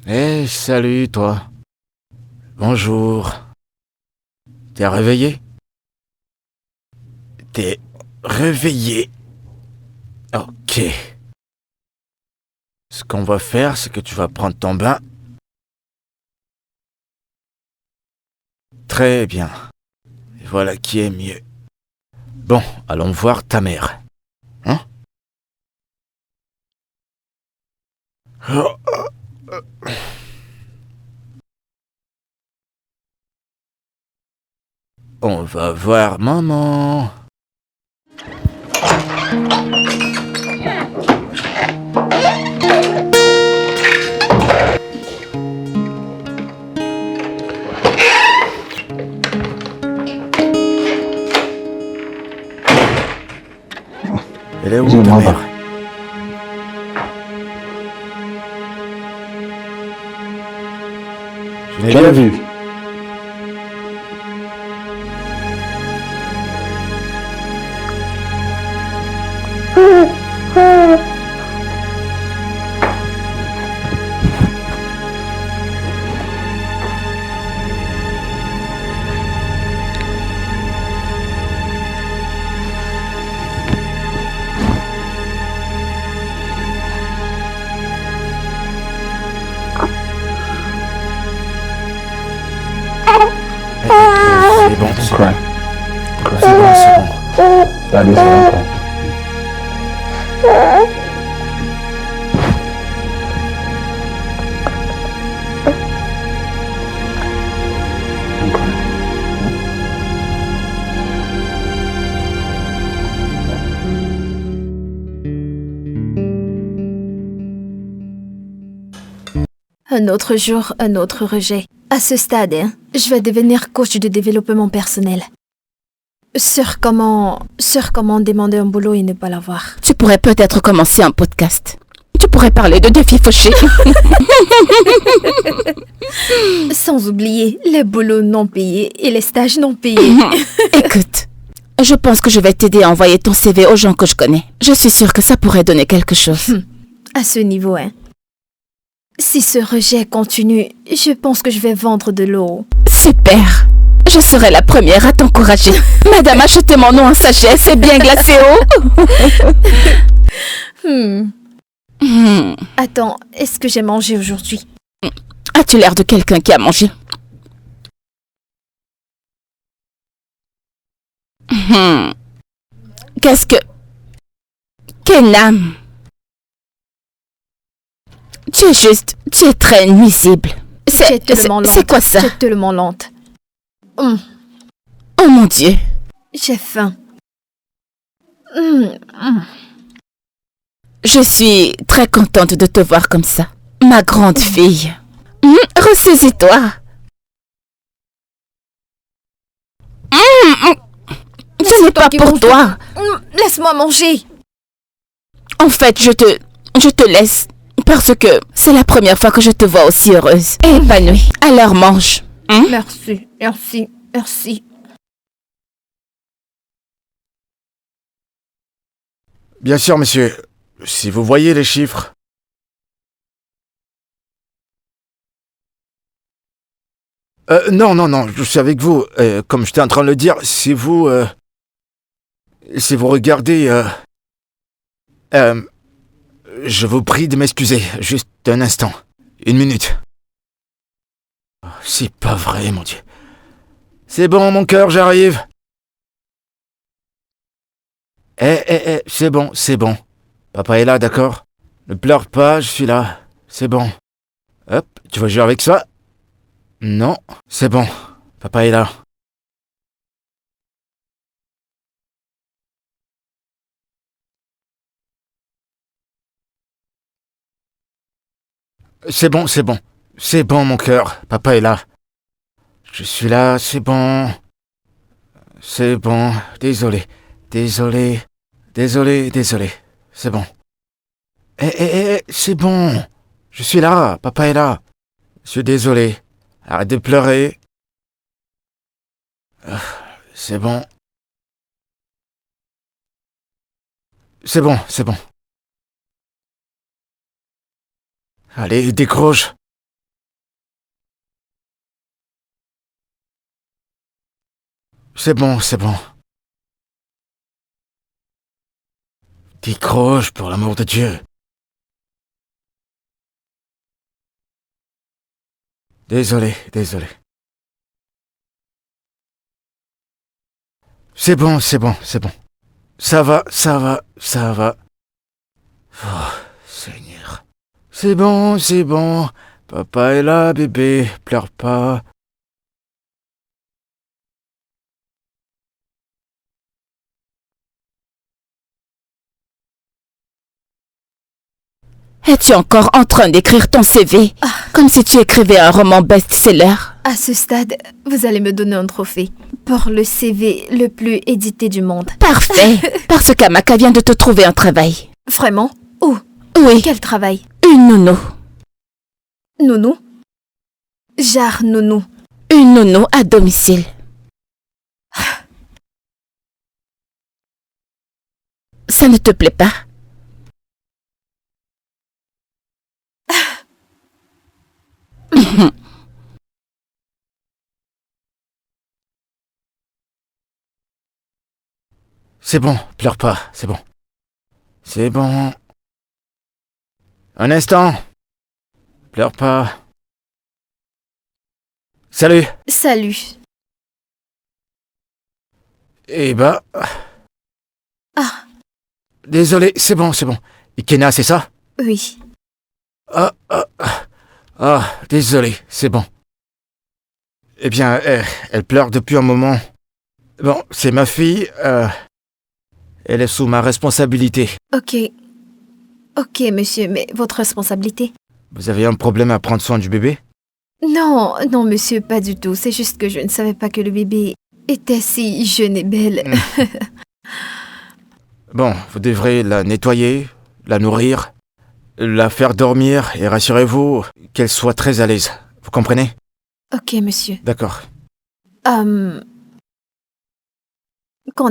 Eh, salut, toi. Bonjour. T'es réveillé? T'es réveillé. Ok. Ce qu'on va faire, c'est que tu vas prendre ton bain. Très bien. Et voilà qui est mieux. Bon, allons voir ta mère. Hein? On va voir maman. Elle est où ta Excusez-moi, mère? Jamais vu. C'est bon, c'est bon. Cry. C'est bon, c'est bon. Daddy, c'est bon. Un autre jour, un autre rejet. À ce stade, je vais devenir coach de développement personnel. Sur comment demander un boulot et ne pas l'avoir. Tu pourrais peut-être commencer un podcast. Tu pourrais parler de défis fauchés. Sans oublier les boulots non payés et les stages non payés. Écoute, je pense que je vais t'aider à envoyer ton CV aux gens que je connais. Je suis sûre que ça pourrait donner quelque chose. À ce niveau, Si ce rejet continue, je pense que je vais vendre de l'eau. Super. Je serai la première à t'encourager. Madame, achetez mon nom en sachet, c'est bien glacé Attends, est-ce que j'ai mangé aujourd'hui? As-tu l'air de quelqu'un qui a mangé? Qu'est-ce que... Kenam. Tu es très nuisible. C'est quoi ça? C'est tellement lente. Oh mon Dieu. J'ai faim. Je suis très contente de te voir comme ça. Ma grande fille. Ressaisis-toi. Ce n'est pas pour toi. Laisse-moi manger. En fait, je te laisse. Parce que c'est la première fois que je te vois aussi heureuse et épanouie. Alors mange. Merci, merci, merci. Bien sûr, monsieur. Si vous voyez les chiffres. Non, je suis avec vous. Comme j'étais en train de le dire, si vous regardez... je vous prie de m'excuser. Juste un instant. 1 minute. Oh, c'est pas vrai, mon Dieu. C'est bon, mon cœur, j'arrive. C'est bon. Papa est là, d'accord? Ne pleure pas, je suis là. C'est bon. Hop, tu vas jouer avec ça? Non, c'est bon. Papa est là. C'est bon. C'est bon, mon cœur. Papa est là. Je suis là, c'est bon. C'est bon. Désolé. C'est bon. C'est bon. Je suis là. Papa est là. Je suis désolé. Arrête de pleurer. C'est bon. C'est bon. Allez, décroche. C'est bon. Décroche, pour l'amour de Dieu. Désolé. C'est bon. Ça va. Oh, Seigneur. C'est bon. Papa est là, bébé. Pleure pas. Es-tu encore en train d'écrire ton CV? Comme si tu écrivais un roman best-seller. À ce stade, vous allez me donner un trophée pour le CV le plus édité du monde. Parfait, parce qu'Amaka vient de te trouver un travail. Vraiment? Où? Oui, Quel travail? une nounou. Nounou? Genre nounou. Une nounou à domicile. Ça ne te plaît pas? C'est bon, pleure pas, c'est bon. C'est bon. Un instant. Pleure pas. Salut. Salut. Eh bah... Ah, Désolé, c'est bon, c'est bon. Ikena, c'est ça? oui. Désolé, c'est bon. Eh bien, elle pleure depuis un moment. Bon, c'est ma fille, elle est sous ma responsabilité. Ok. Ok, monsieur, mais votre responsabilité? Vous avez un problème à prendre soin du bébé? Non, non, monsieur, pas du tout. C'est juste que je ne savais pas que le bébé était si jeune et belle. Bon, vous devrez la nettoyer, la nourrir, la faire dormir et rassurez-vous qu'elle soit très à l'aise. Vous comprenez? Ok, monsieur. D'accord. Qu'en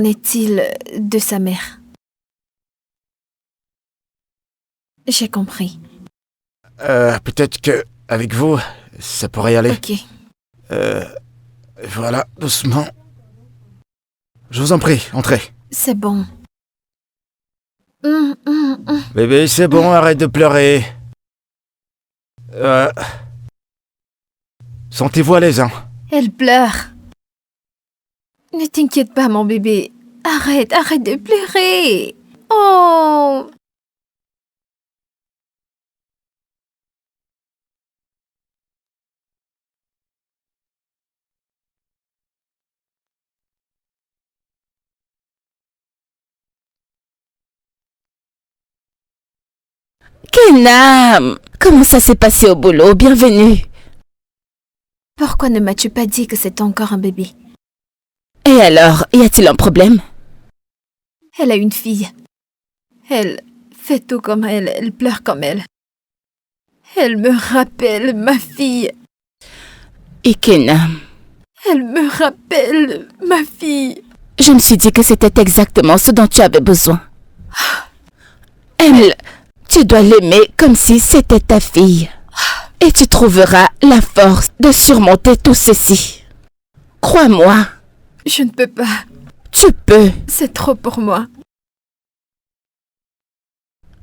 est-il de sa mère? J'ai compris. Peut-être que avec vous, ça pourrait aller. Ok. Voilà, doucement. Je vous en prie, entrez. C'est bon. Bébé, c'est bon, arrête de pleurer. Sentez-vous à l'aise, hein? Elle pleure. Ne t'inquiète pas, mon bébé. Arrête, arrête de pleurer. Oh. Kenam, comment ça s'est passé au boulot? Bienvenue. Pourquoi ne m'as-tu pas dit que c'était encore un bébé? Et alors, y a-t-il un problème? Elle a une fille. Elle fait tout comme elle pleure comme elle. Elle me rappelle ma fille. Et Kenam, Elle me rappelle ma fille. je me suis dit que c'était exactement ce dont tu avais besoin. Elle, tu dois l'aimer comme si c'était ta fille. Et tu trouveras la force de surmonter tout ceci. Crois-moi, Je ne peux pas. tu peux. C'est trop pour moi.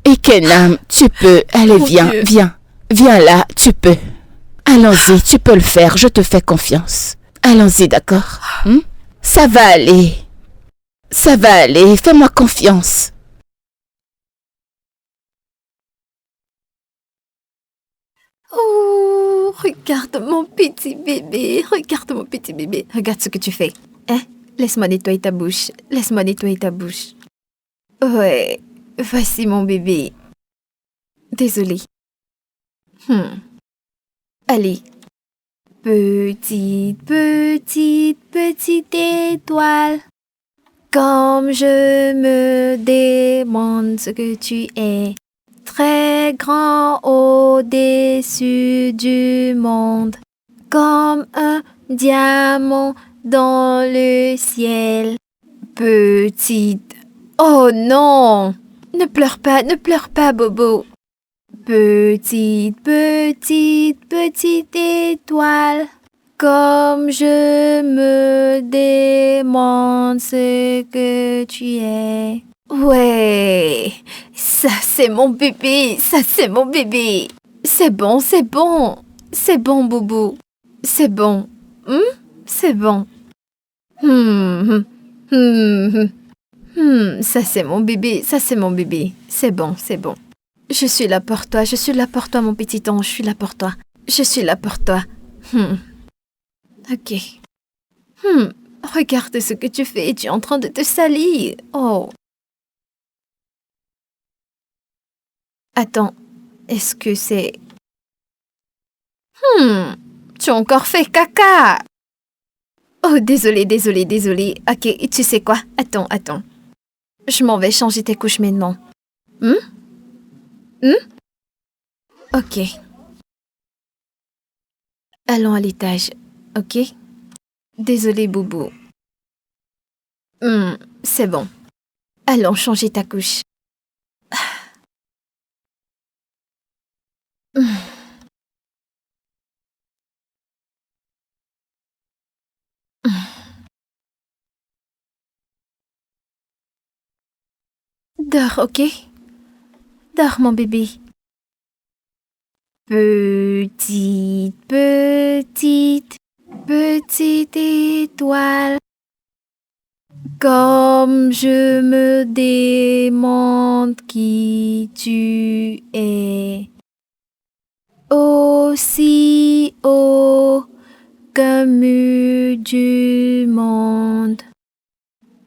Et Kenam, tu peux. Allez, Mon viens, Dieu. viens. Viens là, tu peux. Allons-y, tu peux le faire, je te fais confiance. Allons-y, d'accord? Ça va aller. Ça va aller, fais-moi confiance. Oh, regarde mon petit bébé. Regarde mon petit bébé. Regarde ce que tu fais. Hein? Laisse-moi nettoyer ta bouche. Laisse-moi nettoyer ta bouche. Ouais, voici mon bébé. Désolée. Allez. Petite, petite, petite étoile. Comme je me demande ce que tu es. Très grand au-dessus du monde. Comme un diamant dans le ciel. Petite. Oh non! Ne pleure pas, Bobo. Petite, petite, petite étoile. Comme je me demande ce que tu es. Ouais, ça c'est mon bébé, ça c'est mon bébé. C'est bon, c'est bon. C'est bon, Bobo. C'est bon. C'est bon. Ça c'est mon bébé, ça c'est mon bébé. C'est bon, c'est bon. Je suis là pour toi, mon petit ange, je suis là pour toi. Je suis là pour toi. Ok. Regarde ce que tu fais, tu es en train de te salir. Oh. Attends, Est-ce que c'est... Tu as encore fait caca. Oh, désolé. Ok, tu sais quoi? Attends. Je m'en vais changer tes couches maintenant. Ok. Allons à l'étage, ok? Désolé, Boubou. C'est bon. Allons changer ta couche. Dors, ok? Dors, mon bébé. Petite étoile. Comme je me demande qui tu es. Aussi haut qu'un mur du monde.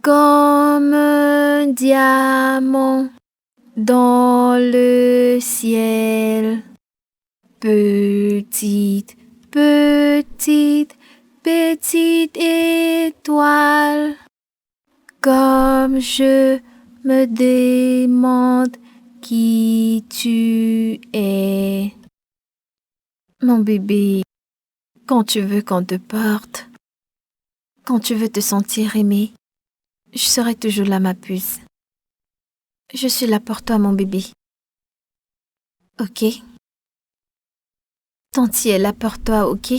Comme un diamant dans le ciel. Petite étoile. Comme je me demande qui tu es. Mon bébé, quand tu veux qu'on te porte, quand tu veux te sentir aimé, je serai toujours là, ma puce. Je suis là pour toi, mon bébé. Ok? Tanti est là pour toi, ok?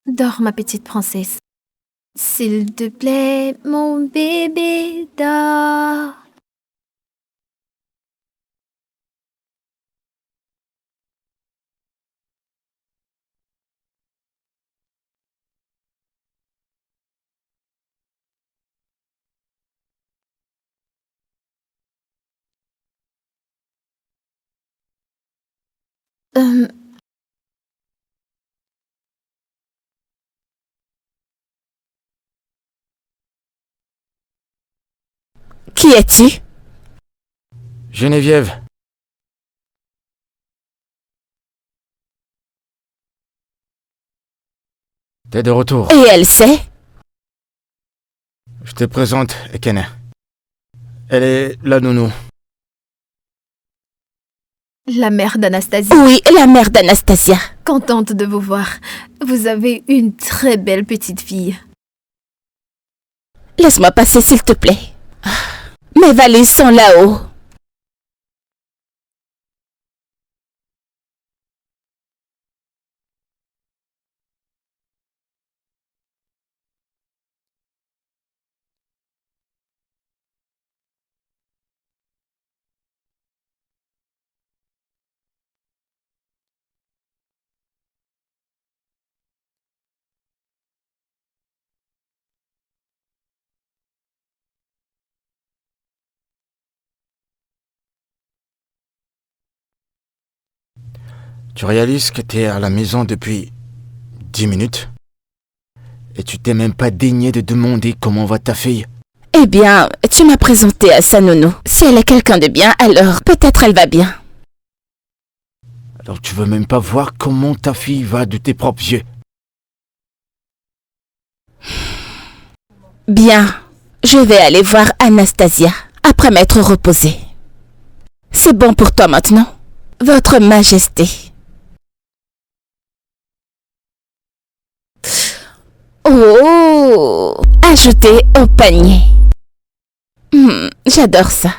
Dors, ma petite princesse. S'il te plaît, mon bébé, dors. Qui es-tu? Geneviève. T'es de retour. Et elle sait? Je te présente Ekene. Elle est la nounou. La mère d'Anastasia. Oui, la mère d'Anastasia. Contente de vous voir. Vous avez une très belle petite fille. Laisse-moi passer, s'il te plaît. Mes valises sont là-haut. Tu réalises que t'es à la maison depuis 10 minutes? Et tu t'es même pas daigné de demander comment va ta fille? Eh bien, tu m'as présenté à sa nounou. Si elle est quelqu'un de bien, alors peut-être elle va bien. Alors tu veux même pas voir comment ta fille va de tes propres yeux? Bien, je vais aller voir Anastasia après m'être reposée. C'est bon pour toi maintenant, Votre Majesté. Oh, ajouter au panier. J'adore ça.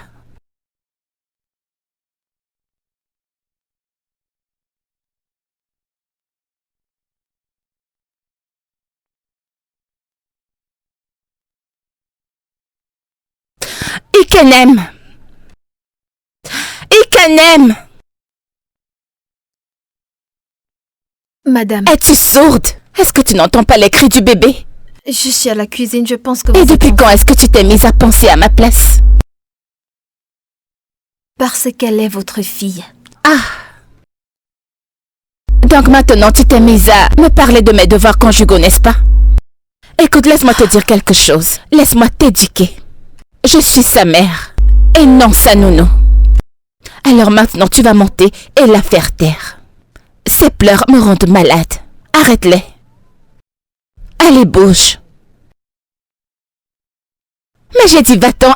Ikenem. Ikenem. Madame, Es-tu sourde? Est-ce que tu n'entends pas les cris du bébé? je suis à la cuisine, je pense que Et vous depuis êtes quand est-ce que tu t'es mise à penser à ma place? Parce qu'elle est votre fille. Ah. Donc maintenant tu t'es mise à me parler de mes devoirs conjugaux, n'est-ce pas? Écoute, laisse-moi te dire quelque chose. Laisse-moi t'éduquer. Je suis sa mère et non sa nounou. Alors maintenant, tu vas monter et la faire taire. Ces pleurs me rendent malade. Arrête-les. Allez, bouge. Mais j'ai dit, va-t'en.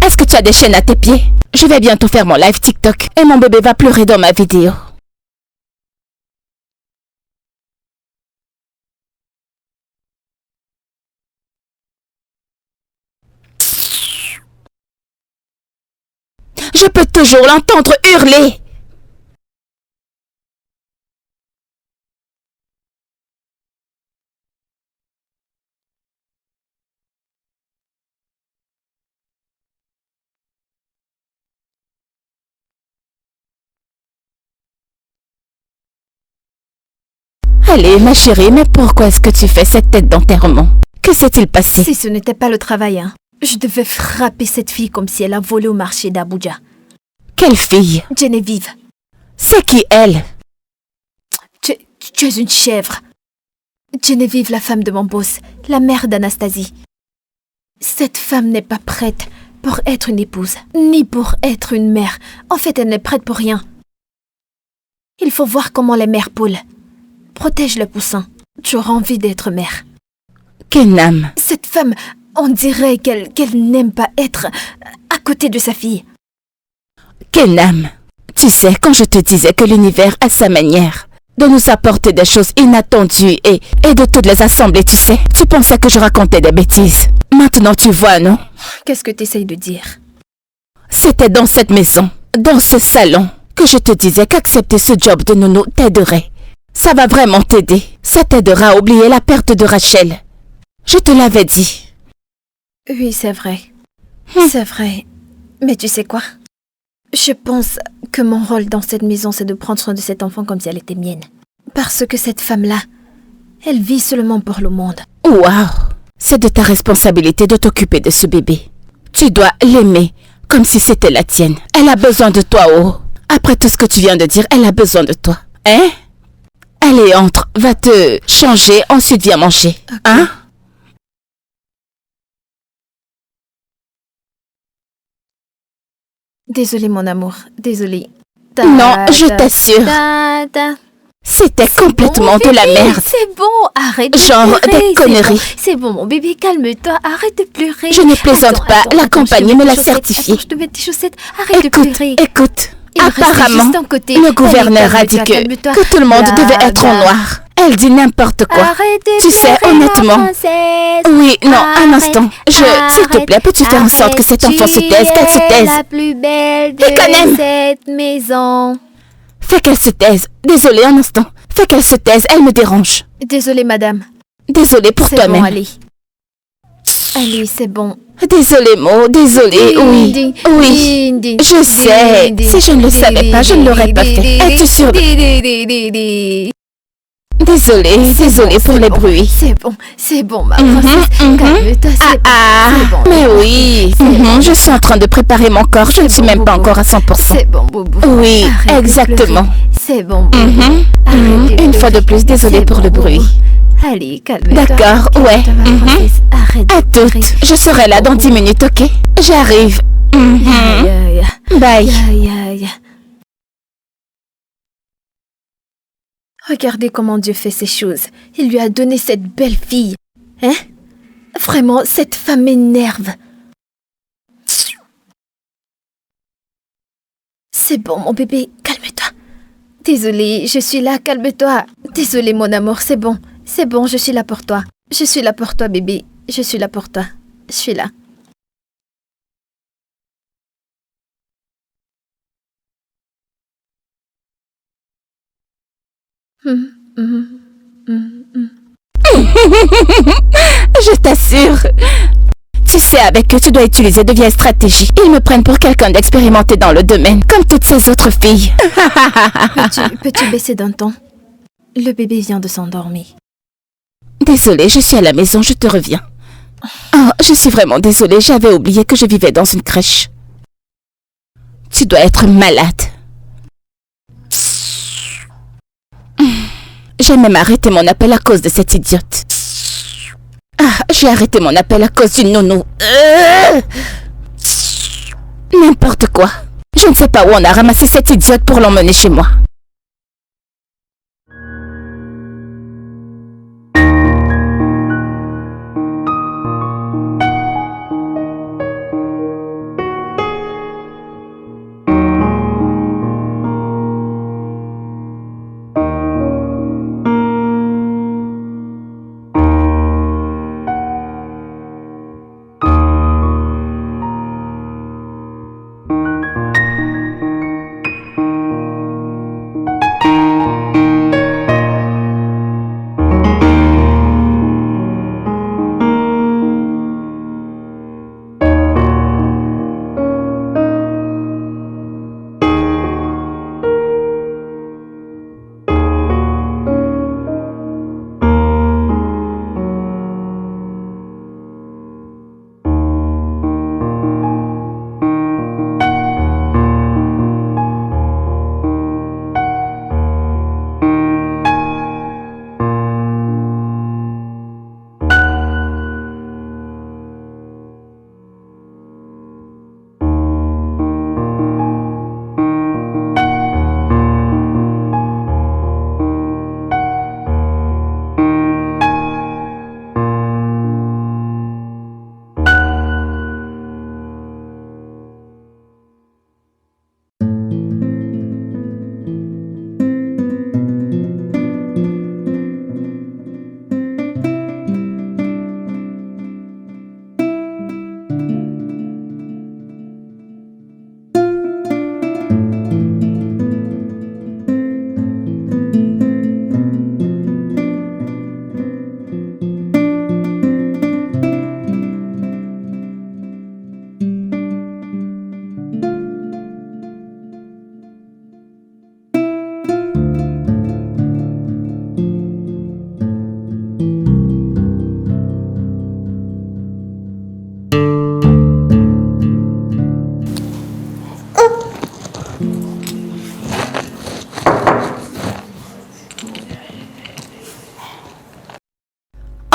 Est-ce que tu as des chaînes à tes pieds? Je vais bientôt faire mon live TikTok et mon bébé va pleurer dans ma vidéo. Je peux toujours l'entendre hurler. Allez, ma chérie, mais pourquoi est-ce que tu fais cette tête d'enterrement? Que s'est-il passé? Si ce n'était pas le travail, hein. Je devais frapper cette fille comme si elle a volé au marché d'Abuja. Quelle fille? Geneviève. C'est qui elle? Tu es une chèvre. Geneviève, la femme de mon boss, la mère d'Anastasie. Cette femme n'est pas prête pour être une épouse, ni pour être une mère. En fait, elle n'est prête pour rien. Il faut voir comment les mères poulent. Protège le poussin. Tu auras envie d'être mère. Kenam. Cette femme, on dirait qu'elle n'aime pas être à côté de sa fille. Kenam, tu sais, quand je te disais que l'univers a sa manière de nous apporter des choses inattendues et de toutes les assembler, tu sais, tu pensais que je racontais des bêtises. Maintenant tu vois, non? Qu'est-ce que tu essayes de dire? C'était dans cette maison, dans ce salon, que je te disais qu'accepter ce job de nounou t'aiderait. Ça va vraiment t'aider. Ça t'aidera à oublier la perte de Rachel. Je te l'avais dit. Oui, c'est vrai. C'est vrai. Mais tu sais quoi? Je pense que mon rôle dans cette maison, c'est de prendre soin de cet enfant comme si elle était mienne. Parce que cette femme-là, elle vit seulement pour le monde. Waouh! C'est de ta responsabilité de t'occuper de ce bébé. Tu dois l'aimer comme si c'était la tienne. Elle a besoin de toi, oh. Après tout ce que tu viens de dire, elle a besoin de toi. Hein? Allez, entre, va te changer, ensuite viens manger. Okay. Hein? Désolée, mon amour. Désolée. Non, je t'assure. C'était complètement de la merde. C'est bon, arrête de genre pleurer. Des conneries. C'est bon, mon bébé, calme-toi. Arrête de pleurer. Je ne plaisante pas. La compagnie me l'a certifié. Je te mets tes chaussettes. Arrête de pleurer. Écoute. Apparemment, le gouverneur a dit que tout le monde devait être en noir. Elle dit n'importe quoi. Tu sais, honnêtement. Oui, non, un instant. S'il te plaît, peux-tu faire en sorte que cet enfant se taise, qu'elle se taise? La plus belle de cette maison. Fais qu'elle se taise. Désolée, un instant. Fais qu'elle se taise, elle me dérange. Désolée, madame. Désolée pour toi-même. Bon, allez. Allez, c'est bon. Désolée, Mo, désolée, oui. Oui, je sais. Si je ne le savais pas, je ne l'aurais pas fait. Es-tu sûre? Désolée pour les bruits. C'est bon, ma princesse. Calme-toi, c'est bon. Mais oui, je suis en train de préparer mon corps, je ne suis même pas encore à 100%. C'est bon, Boubou. Oui, exactement. C'est bon, Une fois de plus, désolée pour le bruit. Allez, calme-toi. D'accord, ouais. À toutes. Je serai là dans 10 minutes, ok? J'arrive. Bye. Regardez comment Dieu fait ces choses. Il lui a donné cette belle fille. Hein? Vraiment, cette femme m'énerve. C'est bon, mon bébé, calme-toi. Désolée, je suis là, calme-toi. Désolée, mon amour, c'est bon. C'est bon, je suis là pour toi. Je suis là pour toi, bébé. Je suis là pour toi. Je suis là. Je t'assure. Tu sais, avec eux, tu dois utiliser de vieilles stratégies. Ils me prennent pour quelqu'un d'expérimenté dans le domaine, comme toutes ces autres filles. Peux-tu baisser d'un ton? Le bébé vient de s'endormir. Désolée, je suis à la maison, je te reviens. Oh, je suis vraiment désolée, j'avais oublié que je vivais dans une crèche. Tu dois être malade. J'ai même arrêté mon appel à cause de cette idiote. J'ai arrêté mon appel à cause d'une nounou. N'importe quoi. Je Je ne sais pas où on a ramassé cette idiote pour l'emmener chez moi.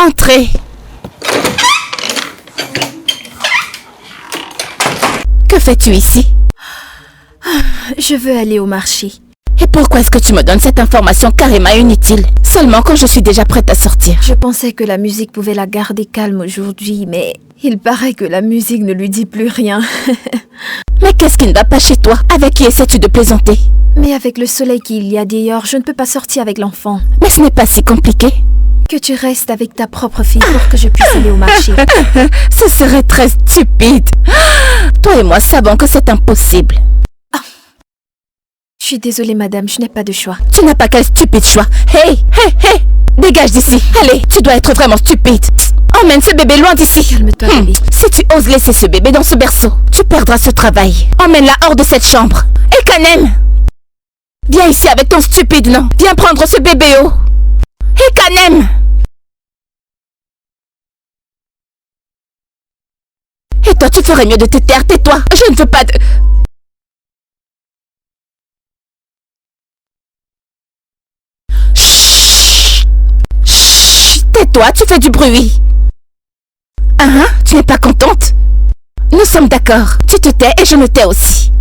Entrez. Que fais-tu ici? Je veux aller au marché. Et pourquoi est-ce que tu me donnes cette information carrément inutile? Seulement quand je suis déjà prête à sortir. Je pensais que la musique pouvait la garder calme aujourd'hui, mais il paraît que la musique ne lui dit plus rien. Mais qu'est-ce qui ne va pas chez toi? Avec qui essaies-tu de plaisanter? Mais avec le soleil qu'il y a dehors, je ne peux pas sortir avec l'enfant. Mais ce n'est pas si compliqué. Que tu restes avec ta propre fille pour que je puisse aller au marché. Ce serait très stupide. Toi et moi savons que c'est impossible. Je suis désolée, madame, je n'ai pas de choix. Tu n'as pas quel stupide choix. Hey, hey, hey! Dégage d'ici. Allez, tu dois être vraiment stupide. Emmène ce bébé loin d'ici. Calme-toi, Lily. Si tu oses laisser ce bébé dans ce berceau, tu perdras ce travail. Emmène-la hors de cette chambre. Et Kanem! Viens ici avec ton stupide nom. Viens prendre ce bébé haut. Et Kanem! Et toi, tu ferais mieux de te taire. Tais-toi. Je ne veux pas de... Chut. Chut. Tais-toi, tu fais du bruit. Hein? Tu n'es pas contente? Nous sommes d'accord. Tu te tais et je me tais aussi.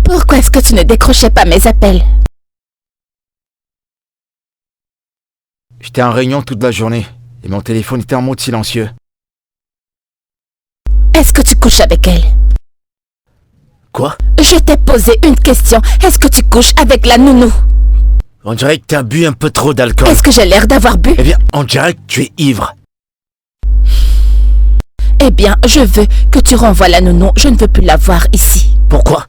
Pourquoi est-ce que tu ne décrochais pas mes appels? J'étais en réunion toute la journée et mon téléphone était en mode silencieux. Est-ce que tu couches avec elle? Quoi? Je t'ai posé une question. Est-ce que tu couches avec la nounou? On dirait que t'as bu un peu trop d'alcool. Est-ce que j'ai l'air d'avoir bu? Eh bien, on dirait que tu es ivre. Eh bien, je veux que tu renvoies la nounou. Je ne veux plus la voir ici. Pourquoi?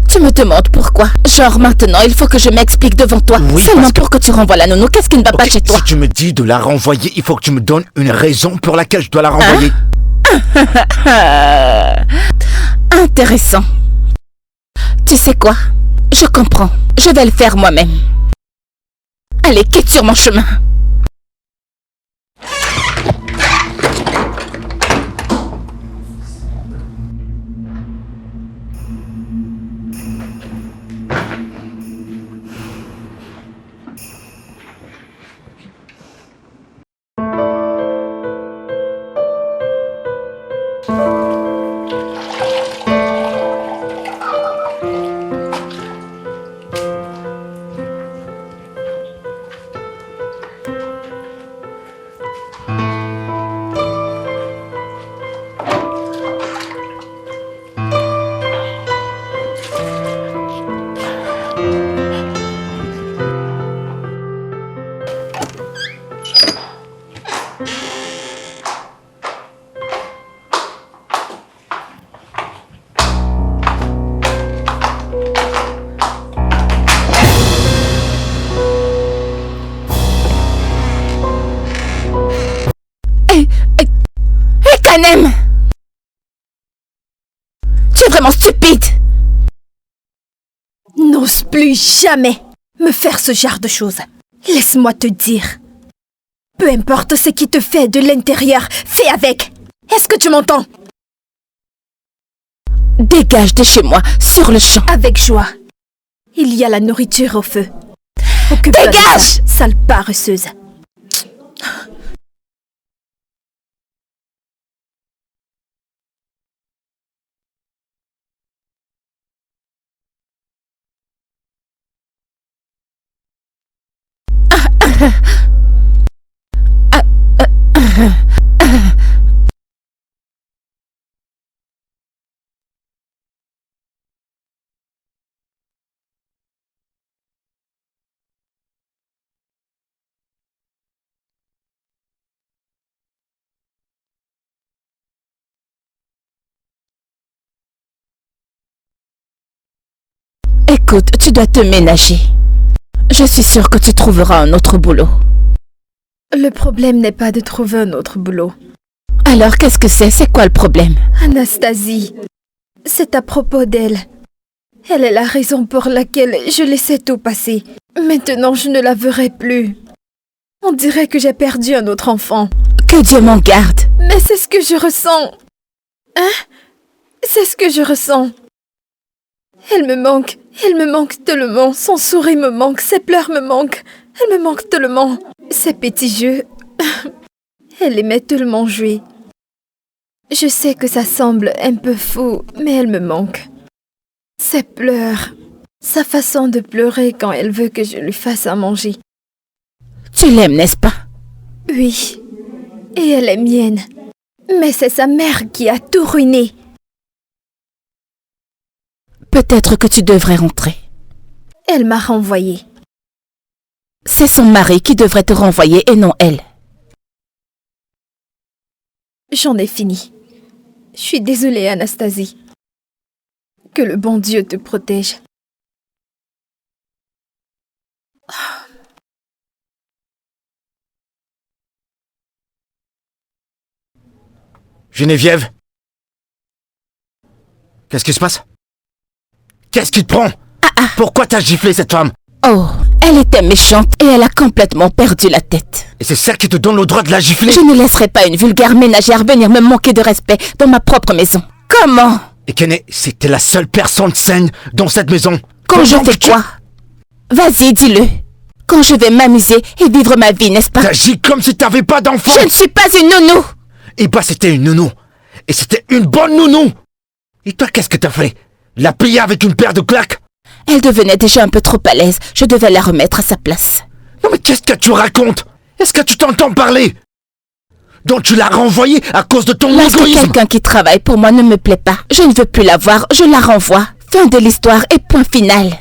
Tu me demandes pourquoi? Genre maintenant, il faut que je m'explique devant toi. Oui, seulement parce que... pour que tu renvoies la nounou. Qu'est-ce qui ne va pas chez toi? Si tu me dis de la renvoyer, il faut que tu me donnes une raison pour laquelle je dois la renvoyer. Intéressant. Tu sais quoi? Je comprends. Je vais le faire moi-même. Allez, quitte sur mon chemin. vraiment stupide. N'ose plus jamais me faire ce genre de choses. Laisse-moi te dire. Peu importe ce qui te fait de l'intérieur, fais avec. Est-ce que tu m'entends? Dégage de chez moi, sur le champ. Avec joie. Il y a la nourriture au feu. Occupe-toi de Dégage! ça, sale paresseuse. Écoute, tu dois te ménager. Je suis sûre que tu trouveras un autre boulot. Le problème n'est pas de trouver un autre boulot. Alors, qu'est-ce que c'est? C'est quoi le problème? Anastasie, c'est à propos d'elle. Elle est la raison pour laquelle je laissais tout passer. Maintenant, je ne la verrai plus. On dirait que j'ai perdu un autre enfant. Que Dieu m'en garde. Mais c'est ce que je ressens. Hein? C'est ce que je ressens. Elle me manque tellement. Son sourire me manque, ses pleurs me manquent. Elle me manque tellement. Ses petits jeux. Elle aimait tellement jouer. Je sais que ça semble un peu fou, mais elle me manque. Ses pleurs. Sa façon de pleurer quand elle veut que je lui fasse à manger. Tu l'aimes, n'est-ce pas? Oui. Et elle est mienne. Mais c'est sa mère qui a tout ruiné. Peut-être que tu devrais rentrer. Elle m'a renvoyée. C'est son mari qui devrait te renvoyer et non elle. J'en ai fini. Je suis désolée, Anastasie. Que le bon Dieu te protège. Geneviève? Qu'est-ce qui se passe? Qu'est-ce qui te prend? Pourquoi t'as giflé cette femme? Oh, elle était méchante et elle a complètement perdu la tête. Et c'est ça qui te donne le droit de la gifler? Je ne laisserai pas une vulgaire ménagère venir me manquer de respect dans ma propre maison. Comment? Et Kené, c'était la seule personne saine dans cette maison. Quand je Comment fais quoi? Vas-y, dis-le. Quand je vais m'amuser et vivre ma vie, n'est-ce pas? T'agis comme si t'avais pas d'enfant. Je ne suis pas une nounou. Et bah c'était une nounou. Et c'était une bonne nounou. Et toi, qu'est-ce que t'as fait? La plier avec une paire de claques? Elle devenait déjà un peu trop à l'aise. Je devais la remettre à sa place. Non mais qu'est-ce que tu racontes? Est-ce que tu t'entends parler? Donc tu l'as renvoyée à cause de ton Lorsque égoïsme? quelqu'un qui travaille pour moi ne me plaît pas, je ne veux plus la voir, je la renvoie. Fin de l'histoire et point final.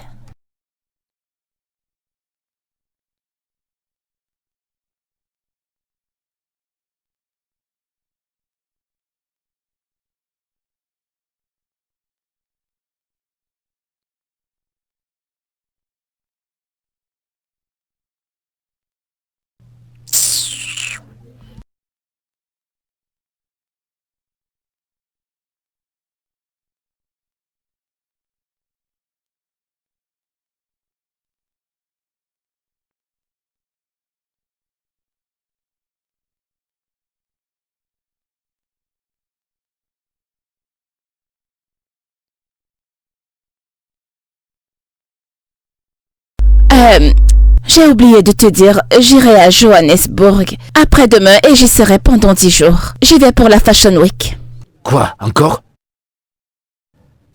J'ai oublié de te dire, j'irai à Johannesburg après-demain et j'y serai pendant 10 jours. J'y vais pour la Fashion Week. Quoi, encore?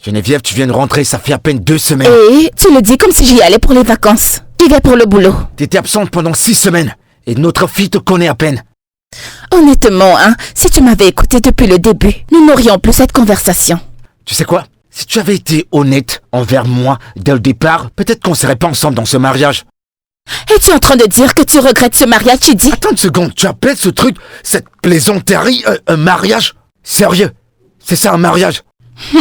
Geneviève, tu viens de rentrer, ça fait à peine 2 semaines. Et tu le dis comme si j'y allais pour les vacances. J'y vais pour le boulot. T'étais absente pendant 6 semaines. Et notre fille te connaît à peine. Honnêtement, si tu m'avais écouté depuis le début, nous n'aurions plus cette conversation. Tu sais quoi? Si tu avais été honnête envers moi dès le départ, peut-être qu'on serait pas ensemble dans ce mariage. Es-tu en train de dire que tu regrettes ce mariage, tu dis? Attends une seconde, tu appelles ce truc, cette plaisanterie, un mariage? Sérieux? C'est ça un mariage? Tu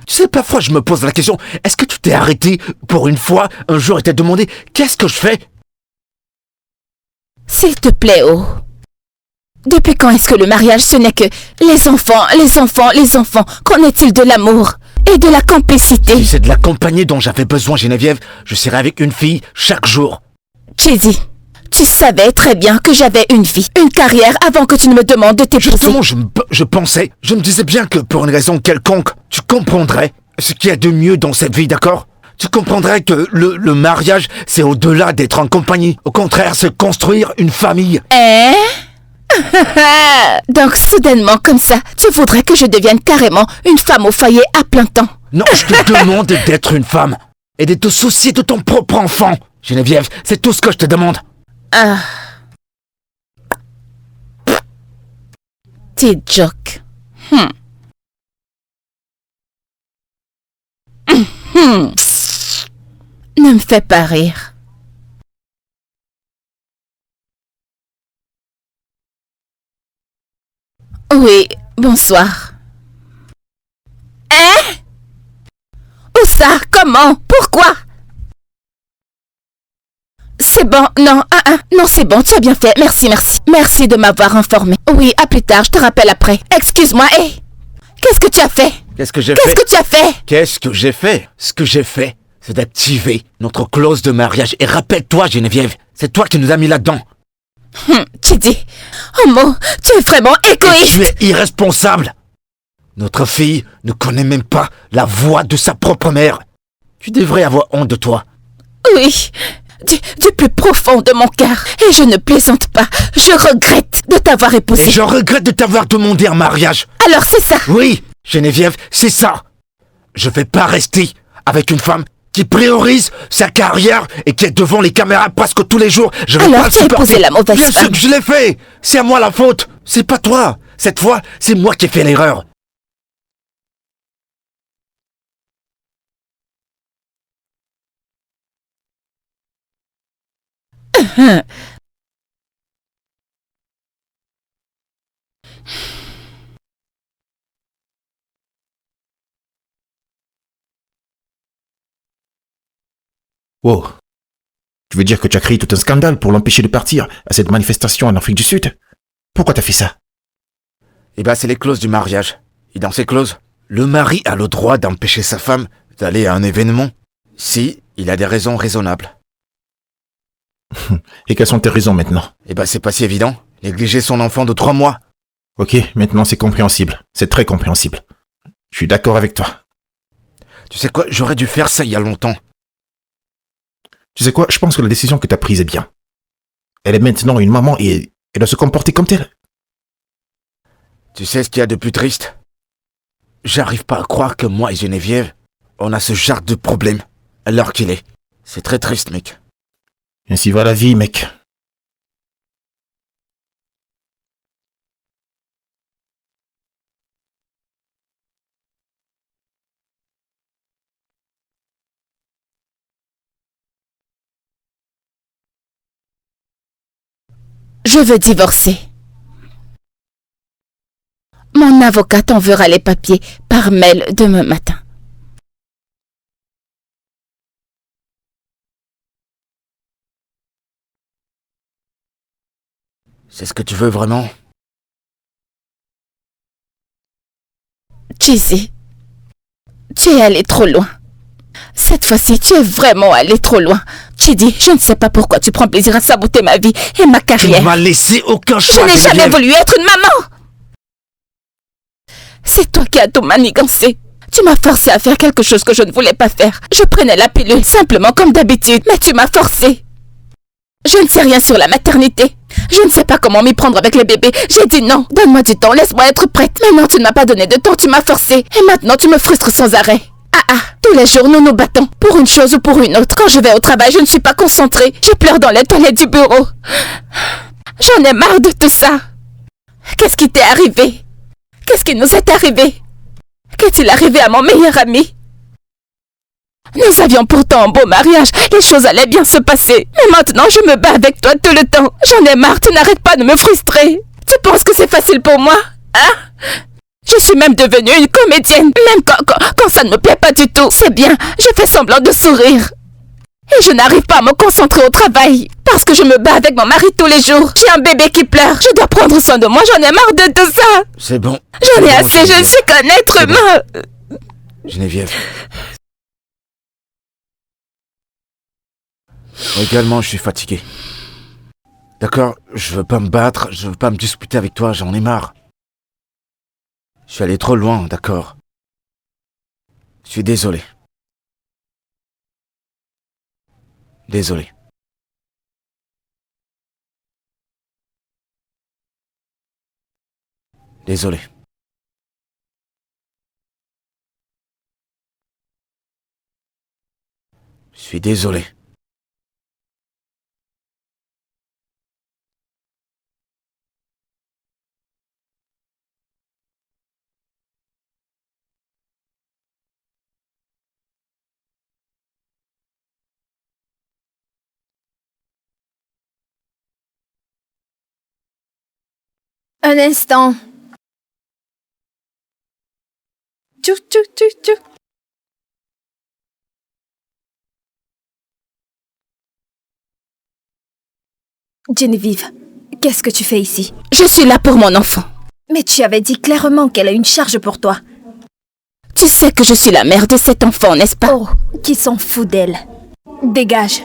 sais, parfois je me pose la question, est-ce que tu t'es arrêté pour une fois, un jour et t'es demandé, qu'est-ce que je fais? S'il te plaît, oh. Depuis quand est-ce que le mariage ce n'est que les enfants, qu'en est-il de l'amour? et de la complicité. Si c'est de la compagnie dont j'avais besoin, Geneviève, je serais avec une fille chaque jour. Chizzy, tu savais très bien que j'avais une vie, une carrière avant que tu ne me demandes de t'épouser. Justement, je pensais, je me disais bien que pour une raison quelconque, tu comprendrais ce qu'il y a de mieux dans cette vie, d'accord? Tu comprendrais que le mariage, c'est au-delà d'être en compagnie. Au contraire, c'est construire une famille. Hein? Donc soudainement comme ça, tu voudrais que je devienne carrément une femme au foyer à plein temps? Non, je te demande d'être une femme et de te soucier de ton propre enfant. Geneviève, c'est tout ce que je te demande. Ah. T'es joke. Ne me fais pas rire. Oui, bonsoir. Hein? Où ça? Comment? Pourquoi? C'est bon, non, non, c'est bon, tu as bien fait, merci. Merci de m'avoir informé. Oui, à plus tard, je te rappelle après. Excuse-moi, hé! Qu'est-ce que tu as fait? Qu'est-ce que j'ai fait? Qu'est-ce que tu as fait? Qu'est-ce que j'ai fait? Ce que j'ai fait, c'est d'activer notre clause de mariage. Et rappelle-toi, Geneviève, c'est toi qui nous as mis là-dedans. Tu dis, oh mon, tu es vraiment égoïste. Et tu es irresponsable. Notre fille ne connaît même pas la voix de sa propre mère. Tu devrais avoir honte de toi. Oui, du plus profond de mon cœur. Et je ne plaisante pas. Je regrette de t'avoir épousé. Et je regrette de t'avoir demandé un mariage. Alors c'est ça? Oui, Geneviève, c'est ça. Je vais pas rester avec une femme qui priorise sa carrière et qui est devant les caméras presque tous les jours. Je vais alors pas tu as épousé la mauvaise Bien femme. sûr que je l'ai fait. C'est à moi la faute. C'est pas toi. Cette fois, c'est moi qui ai fait l'erreur. Wow. Tu veux dire que tu as créé tout un scandale pour l'empêcher de partir à cette manifestation en Afrique du Sud? Pourquoi t'as fait ça? Eh ben, c'est les clauses du mariage. Et dans ces clauses, le mari a le droit d'empêcher sa femme d'aller à un événement si il a des raisons raisonnables. Et quelles sont tes raisons maintenant? Eh ben, c'est pas si évident. Négliger son enfant de 3 mois. Ok, maintenant c'est compréhensible. C'est très compréhensible. Je suis d'accord avec toi. Tu sais quoi, j'aurais dû faire ça il y a longtemps. Tu sais quoi, je pense que la décision que t'as prise est bien. Elle est maintenant une maman et elle doit se comporter comme telle. Tu sais ce qu'il y a de plus triste? J'arrive pas à croire que moi et Geneviève, on a ce genre de problème, à l'heure qu'il est. C'est très triste, mec. Ainsi va la vie, mec. Je veux divorcer. Mon avocat t'enverra les papiers par mail demain matin. C'est ce que tu veux vraiment? Chizzy, tu es allé trop loin. Cette fois-ci, tu es vraiment allé trop loin. Chidi, je ne sais pas pourquoi tu prends plaisir à saboter ma vie et ma Tu carrière. ne m'as laissé aucun choix, Je n'ai jamais Geneviève. voulu être une maman. C'est toi qui as tout manigancé. Tu m'as forcé à faire quelque chose que je ne voulais pas faire. Je prenais la pilule simplement comme d'habitude, mais tu m'as forcé. Je ne sais rien sur la maternité. Je ne sais pas comment m'y prendre avec les bébés. J'ai dit non, donne-moi du temps, laisse-moi être prête. Mais non, tu ne m'as pas donné de temps, tu m'as forcé. Et maintenant, tu me frustres sans arrêt. Tous les jours, nous nous battons, pour une chose ou pour une autre. Quand je vais au travail, je ne suis pas concentrée. Je pleure dans les toilettes du bureau. J'en ai marre de tout ça. Qu'est-ce qui t'est arrivé? Qu'est-ce qui nous est arrivé? Qu'est-il arrivé à mon meilleur ami? Nous avions pourtant un beau mariage, les choses allaient bien se passer. Mais maintenant, je me bats avec toi tout le temps. J'en ai marre, tu n'arrêtes pas de me frustrer. Tu penses que c'est facile pour moi? Hein? Je suis même devenue une comédienne, même quand ça ne me plaît pas du tout. C'est bien, je fais semblant de sourire. Et je n'arrive pas à me concentrer au travail, parce que je me bats avec mon mari tous les jours. J'ai un bébé qui pleure, je dois prendre soin de moi, j'en ai marre de tout ça. C'est bon. J'en ai bon, assez, je ne suis qu'un être humain. Geneviève. Également, je suis fatigué. D'accord, je veux pas me battre, je veux pas me disputer avec toi, j'en ai marre. Je suis allé trop loin, d'accord. Je suis désolé. Désolé. Désolé. Je suis désolé. Un instant. Tchou, tchou, tchou, tchou. Geneviève, qu'est-ce que tu fais ici? Je suis là pour mon enfant. Mais tu avais dit clairement qu'elle a une charge pour toi. Tu sais que je suis la mère de cet enfant, n'est-ce pas? Oh, qui s'en fout d'elle? Dégage.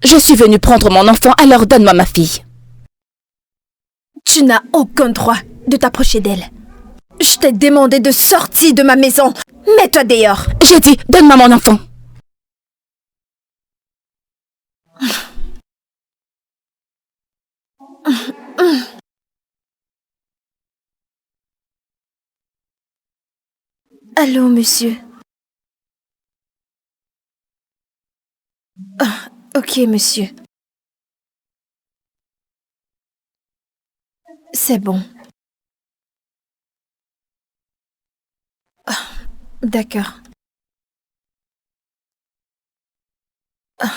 Je suis venue prendre mon enfant, alors donne-moi ma fille. Tu n'as aucun droit de t'approcher d'elle. Je t'ai demandé de sortir de ma maison. Mets-toi dehors. J'ai dit, donne-moi mon enfant. Allô, monsieur. Ah, ok, monsieur. C'est bon. Ah, d'accord. Ah.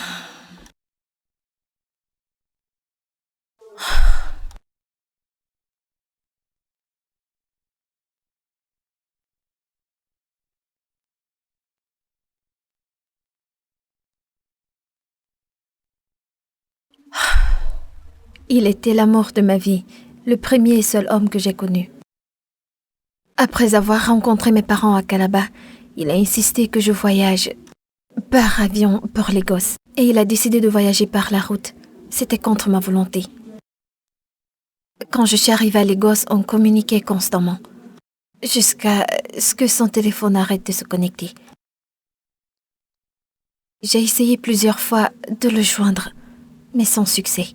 Il était l'amour de ma vie, le premier et seul homme que j'ai connu. Après avoir rencontré mes parents à Calabar, il a insisté que je voyage par avion pour Lagos. Et il a décidé de voyager par la route. C'était contre ma volonté. Quand je suis arrivée à Lagos, on communiquait constamment. Jusqu'à ce que son téléphone arrête de se connecter. J'ai essayé plusieurs fois de le joindre, mais sans succès.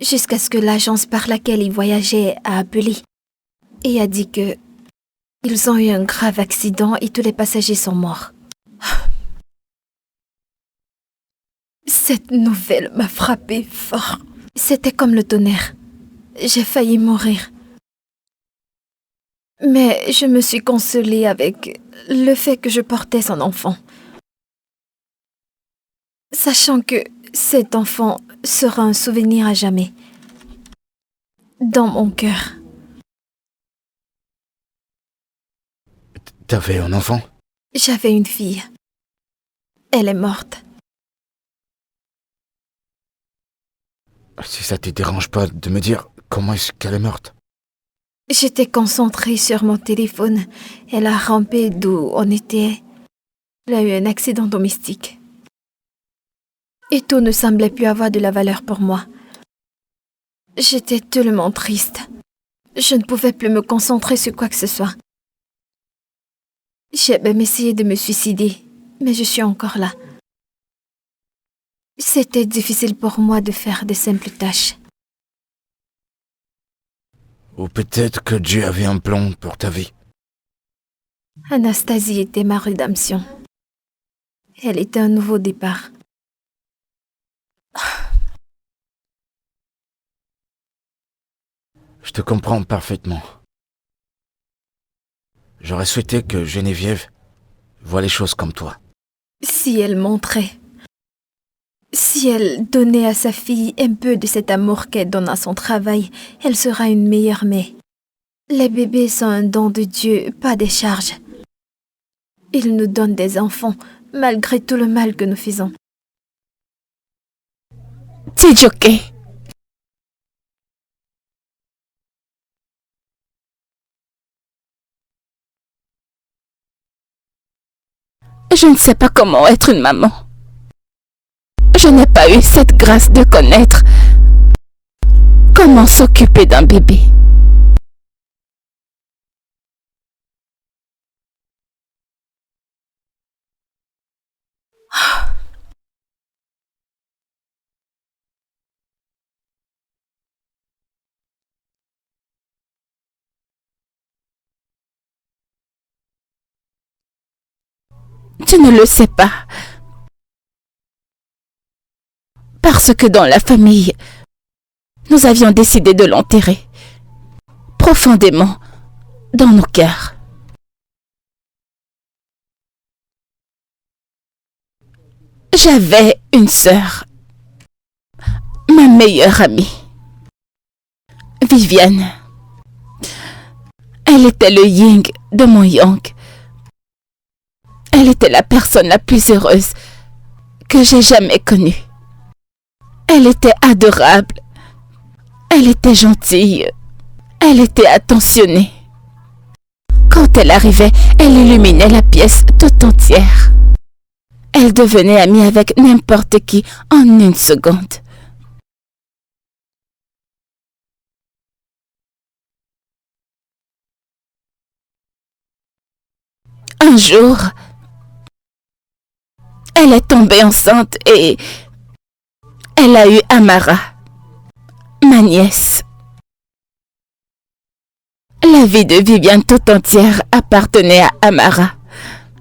Jusqu'à ce que l'agence par laquelle il voyageait a appelé et a dit que ils ont eu un grave accident et tous les passagers sont morts. Cette nouvelle m'a frappée fort. C'était comme le tonnerre. J'ai failli mourir. Mais je me suis consolée avec le fait que je portais son enfant. Sachant que cet enfant sera un souvenir à jamais. Dans mon cœur. T'avais un enfant? J'avais une fille. Elle est morte. Si ça te dérange pas de me dire comment est-ce qu'elle est morte? J'étais concentrée sur mon téléphone. Elle a rampé d'où on était. Elle a eu un accident domestique. Et tout ne semblait plus avoir de la valeur pour moi. J'étais tellement triste. Je ne pouvais plus me concentrer sur quoi que ce soit. J'ai même essayé de me suicider, mais je suis encore là. C'était difficile pour moi de faire de simples tâches. Ou peut-être que Dieu avait un plan pour ta vie. Anastasie était ma rédemption. Elle était un nouveau départ. Je te comprends parfaitement. J'aurais souhaité que Geneviève voie les choses comme toi. Si elle montrait, si elle donnait à sa fille un peu de cet amour qu'elle donne à son travail, elle sera une meilleure mère. Les bébés sont un don de Dieu, pas des charges. Il nous donne des enfants, malgré tout le mal que nous faisons. Tijoke. Je ne sais pas comment être une maman. Je n'ai pas eu cette grâce de connaître comment s'occuper d'un bébé. Tu ne le sais pas. Parce que dans la famille, nous avions décidé de l'enterrer. Profondément dans nos cœurs. J'avais une sœur. Ma meilleure amie. Viviane. Elle était le yin de mon yang. Elle était la personne la plus heureuse que j'ai jamais connue. Elle était adorable. Elle était gentille. Elle était attentionnée. Quand elle arrivait, elle illuminait la pièce tout entière. Elle devenait amie avec n'importe qui en une seconde. Un jour, elle est tombée enceinte et elle a eu Amara, ma nièce. La vie de Viviane tout entière appartenait à Amara.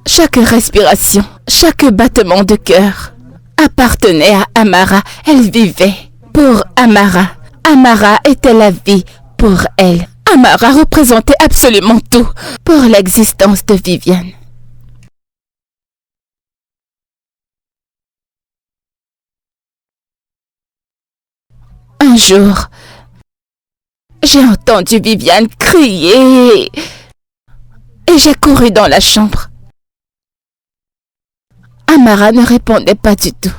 Chaque respiration, chaque battement de cœur appartenait à Amara. Elle vivait pour Amara. Amara était la vie pour elle. Amara représentait absolument tout pour l'existence de Viviane. Un jour, j'ai entendu Viviane crier et j'ai couru dans la chambre. Amara ne répondait pas du tout.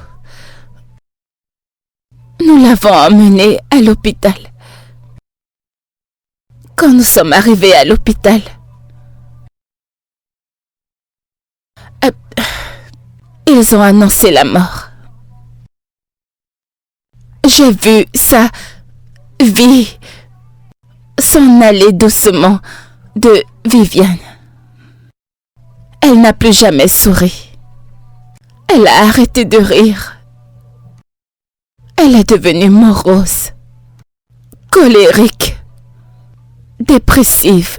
Nous l'avons emmenée à l'hôpital. Quand nous sommes arrivés à l'hôpital, ils ont annoncé la mort. J'ai vu sa vie s'en aller doucement de Viviane. Elle n'a plus jamais souri. Elle a arrêté de rire. Elle est devenue morose, colérique, dépressive.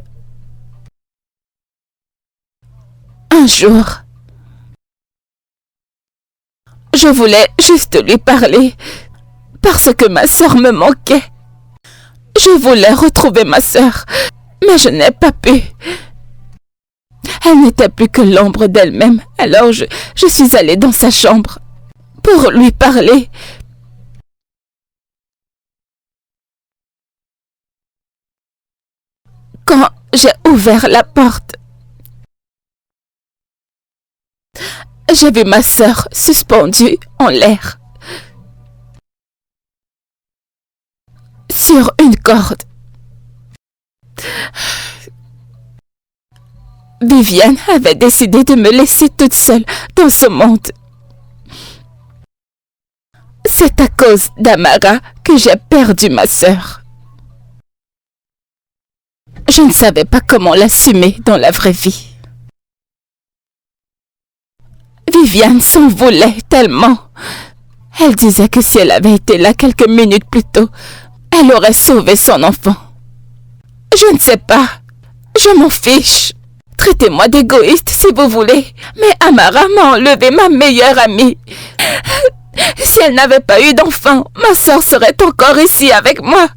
Un jour, je voulais juste lui parler parce que ma sœur me manquait. Je voulais retrouver ma sœur, mais je n'ai pas pu. Elle n'était plus que l'ombre d'elle-même, alors je suis allée dans sa chambre pour lui parler. Quand j'ai ouvert la porte, j'ai vu ma sœur suspendue en l'air, sur une corde. Viviane avait décidé de me laisser toute seule dans ce monde. C'est à cause d'Amara que j'ai perdu ma sœur. Je ne savais pas comment l'assumer dans la vraie vie. Viviane s'envolait tellement. Elle disait que si elle avait été là quelques minutes plus tôt, elle aurait sauvé son enfant. Je ne sais pas. Je m'en fiche. Traitez-moi d'égoïste si vous voulez, mais Amara m'a enlevé ma meilleure amie. Si elle n'avait pas eu d'enfant, ma sœur serait encore ici avec moi.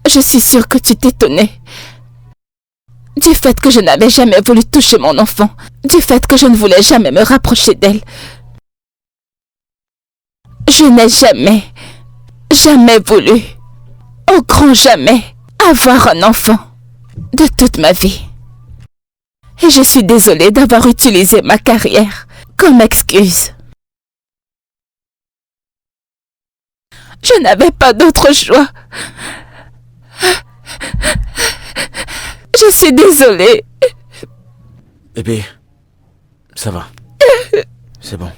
Je suis sûre que tu t'étonnais du fait que je n'avais jamais voulu toucher mon enfant, du fait que je ne voulais jamais me rapprocher d'elle. Je n'ai jamais voulu, au grand jamais, avoir un enfant de toute ma vie. Et je suis désolée d'avoir utilisé ma carrière comme excuse. Je n'avais pas d'autre choix. Je suis désolée. Bébé, ça va. C'est bon.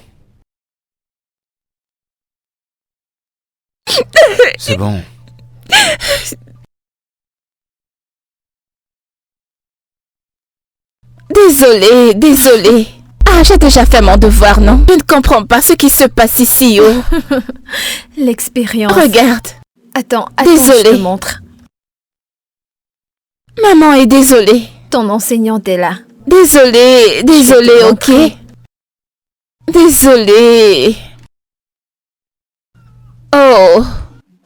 C'est bon. Désolée. Ah, j'ai déjà fait mon devoir, non? Je ne comprends pas ce qui se passe ici, oh. L'expérience. Regarde. Attends, Désolée. je te montre. Maman est désolée. Ton enseignante est là. Désolée, ok? Désolée. Oh.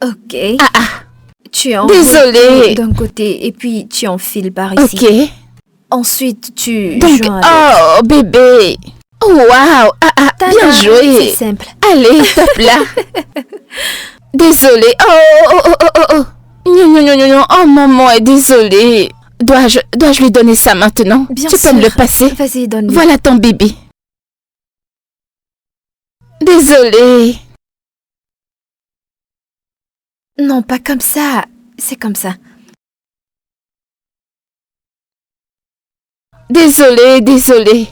Ok. Ah. Tu en Désolée. d'un côté et puis tu enfiles par ici. Ok. Ensuite, tu Donc, joins avec. oh, bébé. Oh, waouh. Tada, Bien joué. C'est simple. Allez, top là. Désolée. Oh. Non. Oh, maman est désolée. Dois-je lui donner ça maintenant? Bien Tu sûr. peux me le passer? Vas-y, donne-lui. Voilà ton bébé. Désolée. Non, pas comme ça. C'est comme ça. Désolée.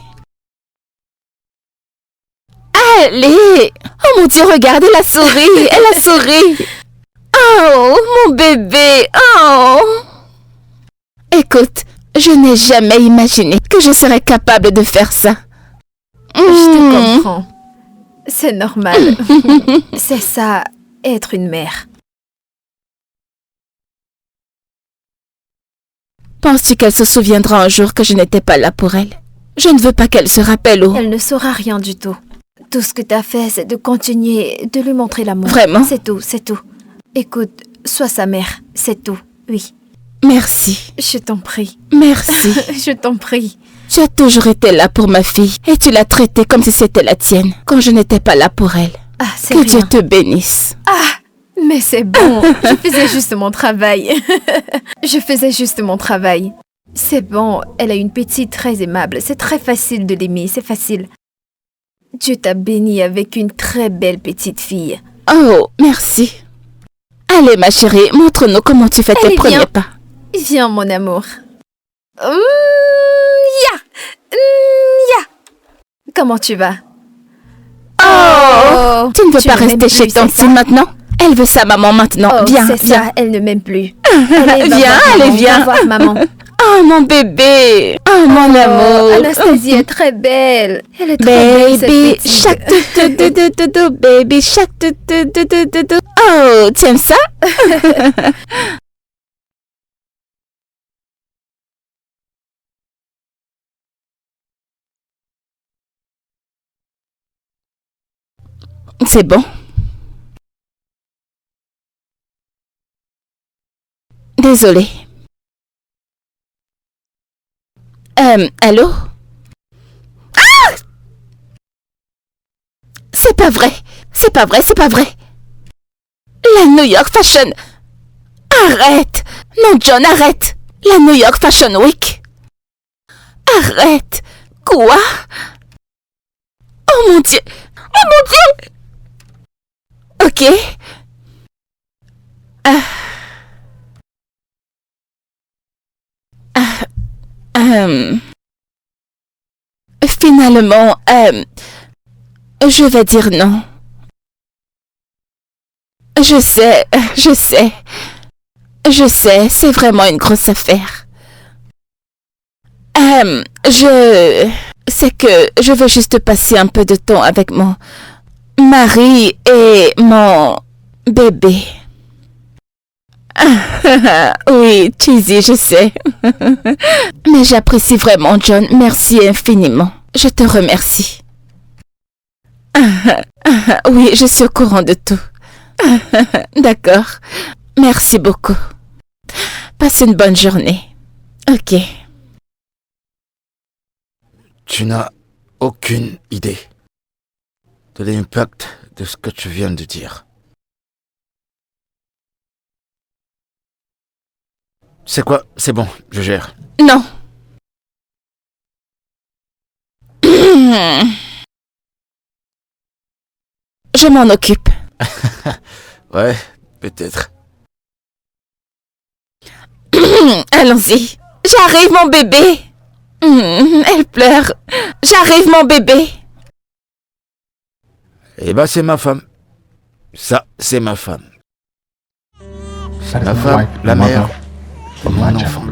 Allez. Oh mon Dieu, regarde, elle a souri. Oh, mon bébé. Oh. Écoute, je n'ai jamais imaginé que je serais capable de faire ça. Je te comprends. C'est normal. C'est ça, être une mère. Penses-tu qu'elle se souviendra un jour que je n'étais pas là pour elle? Je ne veux pas qu'elle se rappelle, oh. Elle ne saura rien du tout. Tout ce que tu as fait, c'est de continuer de lui montrer l'amour. Vraiment? C'est tout. Écoute, sois sa mère, c'est tout. Oui, Merci. je t'en prie. Merci. Je t'en prie. Tu as toujours été là pour ma fille et tu l'as traitée comme si c'était la tienne quand je n'étais pas là pour elle. Ah, c'est Que rien. Dieu te bénisse. Ah, mais c'est bon. Je faisais juste mon travail. C'est bon, elle a une petite très aimable. C'est très facile de l'aimer, c'est facile. Dieu t'a béni avec une très belle petite fille. Oh, merci. Allez, ma chérie, montre-nous comment tu fais tes Allez, premiers viens. pas. Viens, mon amour. Comment tu vas? Oh, tu ne veux tu pas ne m'aimes rester chez plus, ton c'est fille maintenant? Elle veut sa maman maintenant. Oh, Viens, c'est viens. ça, elle ne m'aime plus. Viens. Va voir maman. Oh, mon bébé. Oh, mon amour. Anastasie est très belle. Elle est très belle, cette Baby petite. shark do baby shark do. Oh, tu aimes ça? C'est bon. Désolée. Allô? Ah! C'est pas vrai. La New York Fashion. Arrête. Non, John, arrête. La New York Fashion Week. Arrête. Quoi? Oh mon Dieu. Ok. Finalement, je vais dire non. Je sais, c'est vraiment une grosse affaire. C'est que je veux juste passer un peu de temps avec mon mari et mon bébé. Oui, cheesy, je sais. Mais j'apprécie vraiment, John. Merci infiniment. Je te remercie. Oui, je suis au courant de tout. D'accord. Merci beaucoup. Passe une bonne journée. Ok. Tu n'as aucune idée de l'impact de ce que tu viens de dire. C'est quoi? C'est bon, je gère. Non. Je m'en occupe. Ouais, peut-être. Allons-y. J'arrive, mon bébé. Elle pleure. J'arrive, mon bébé. Eh ben, c'est ma femme. Ça, c'est ma femme. Ma femme, la mère de mon enfant.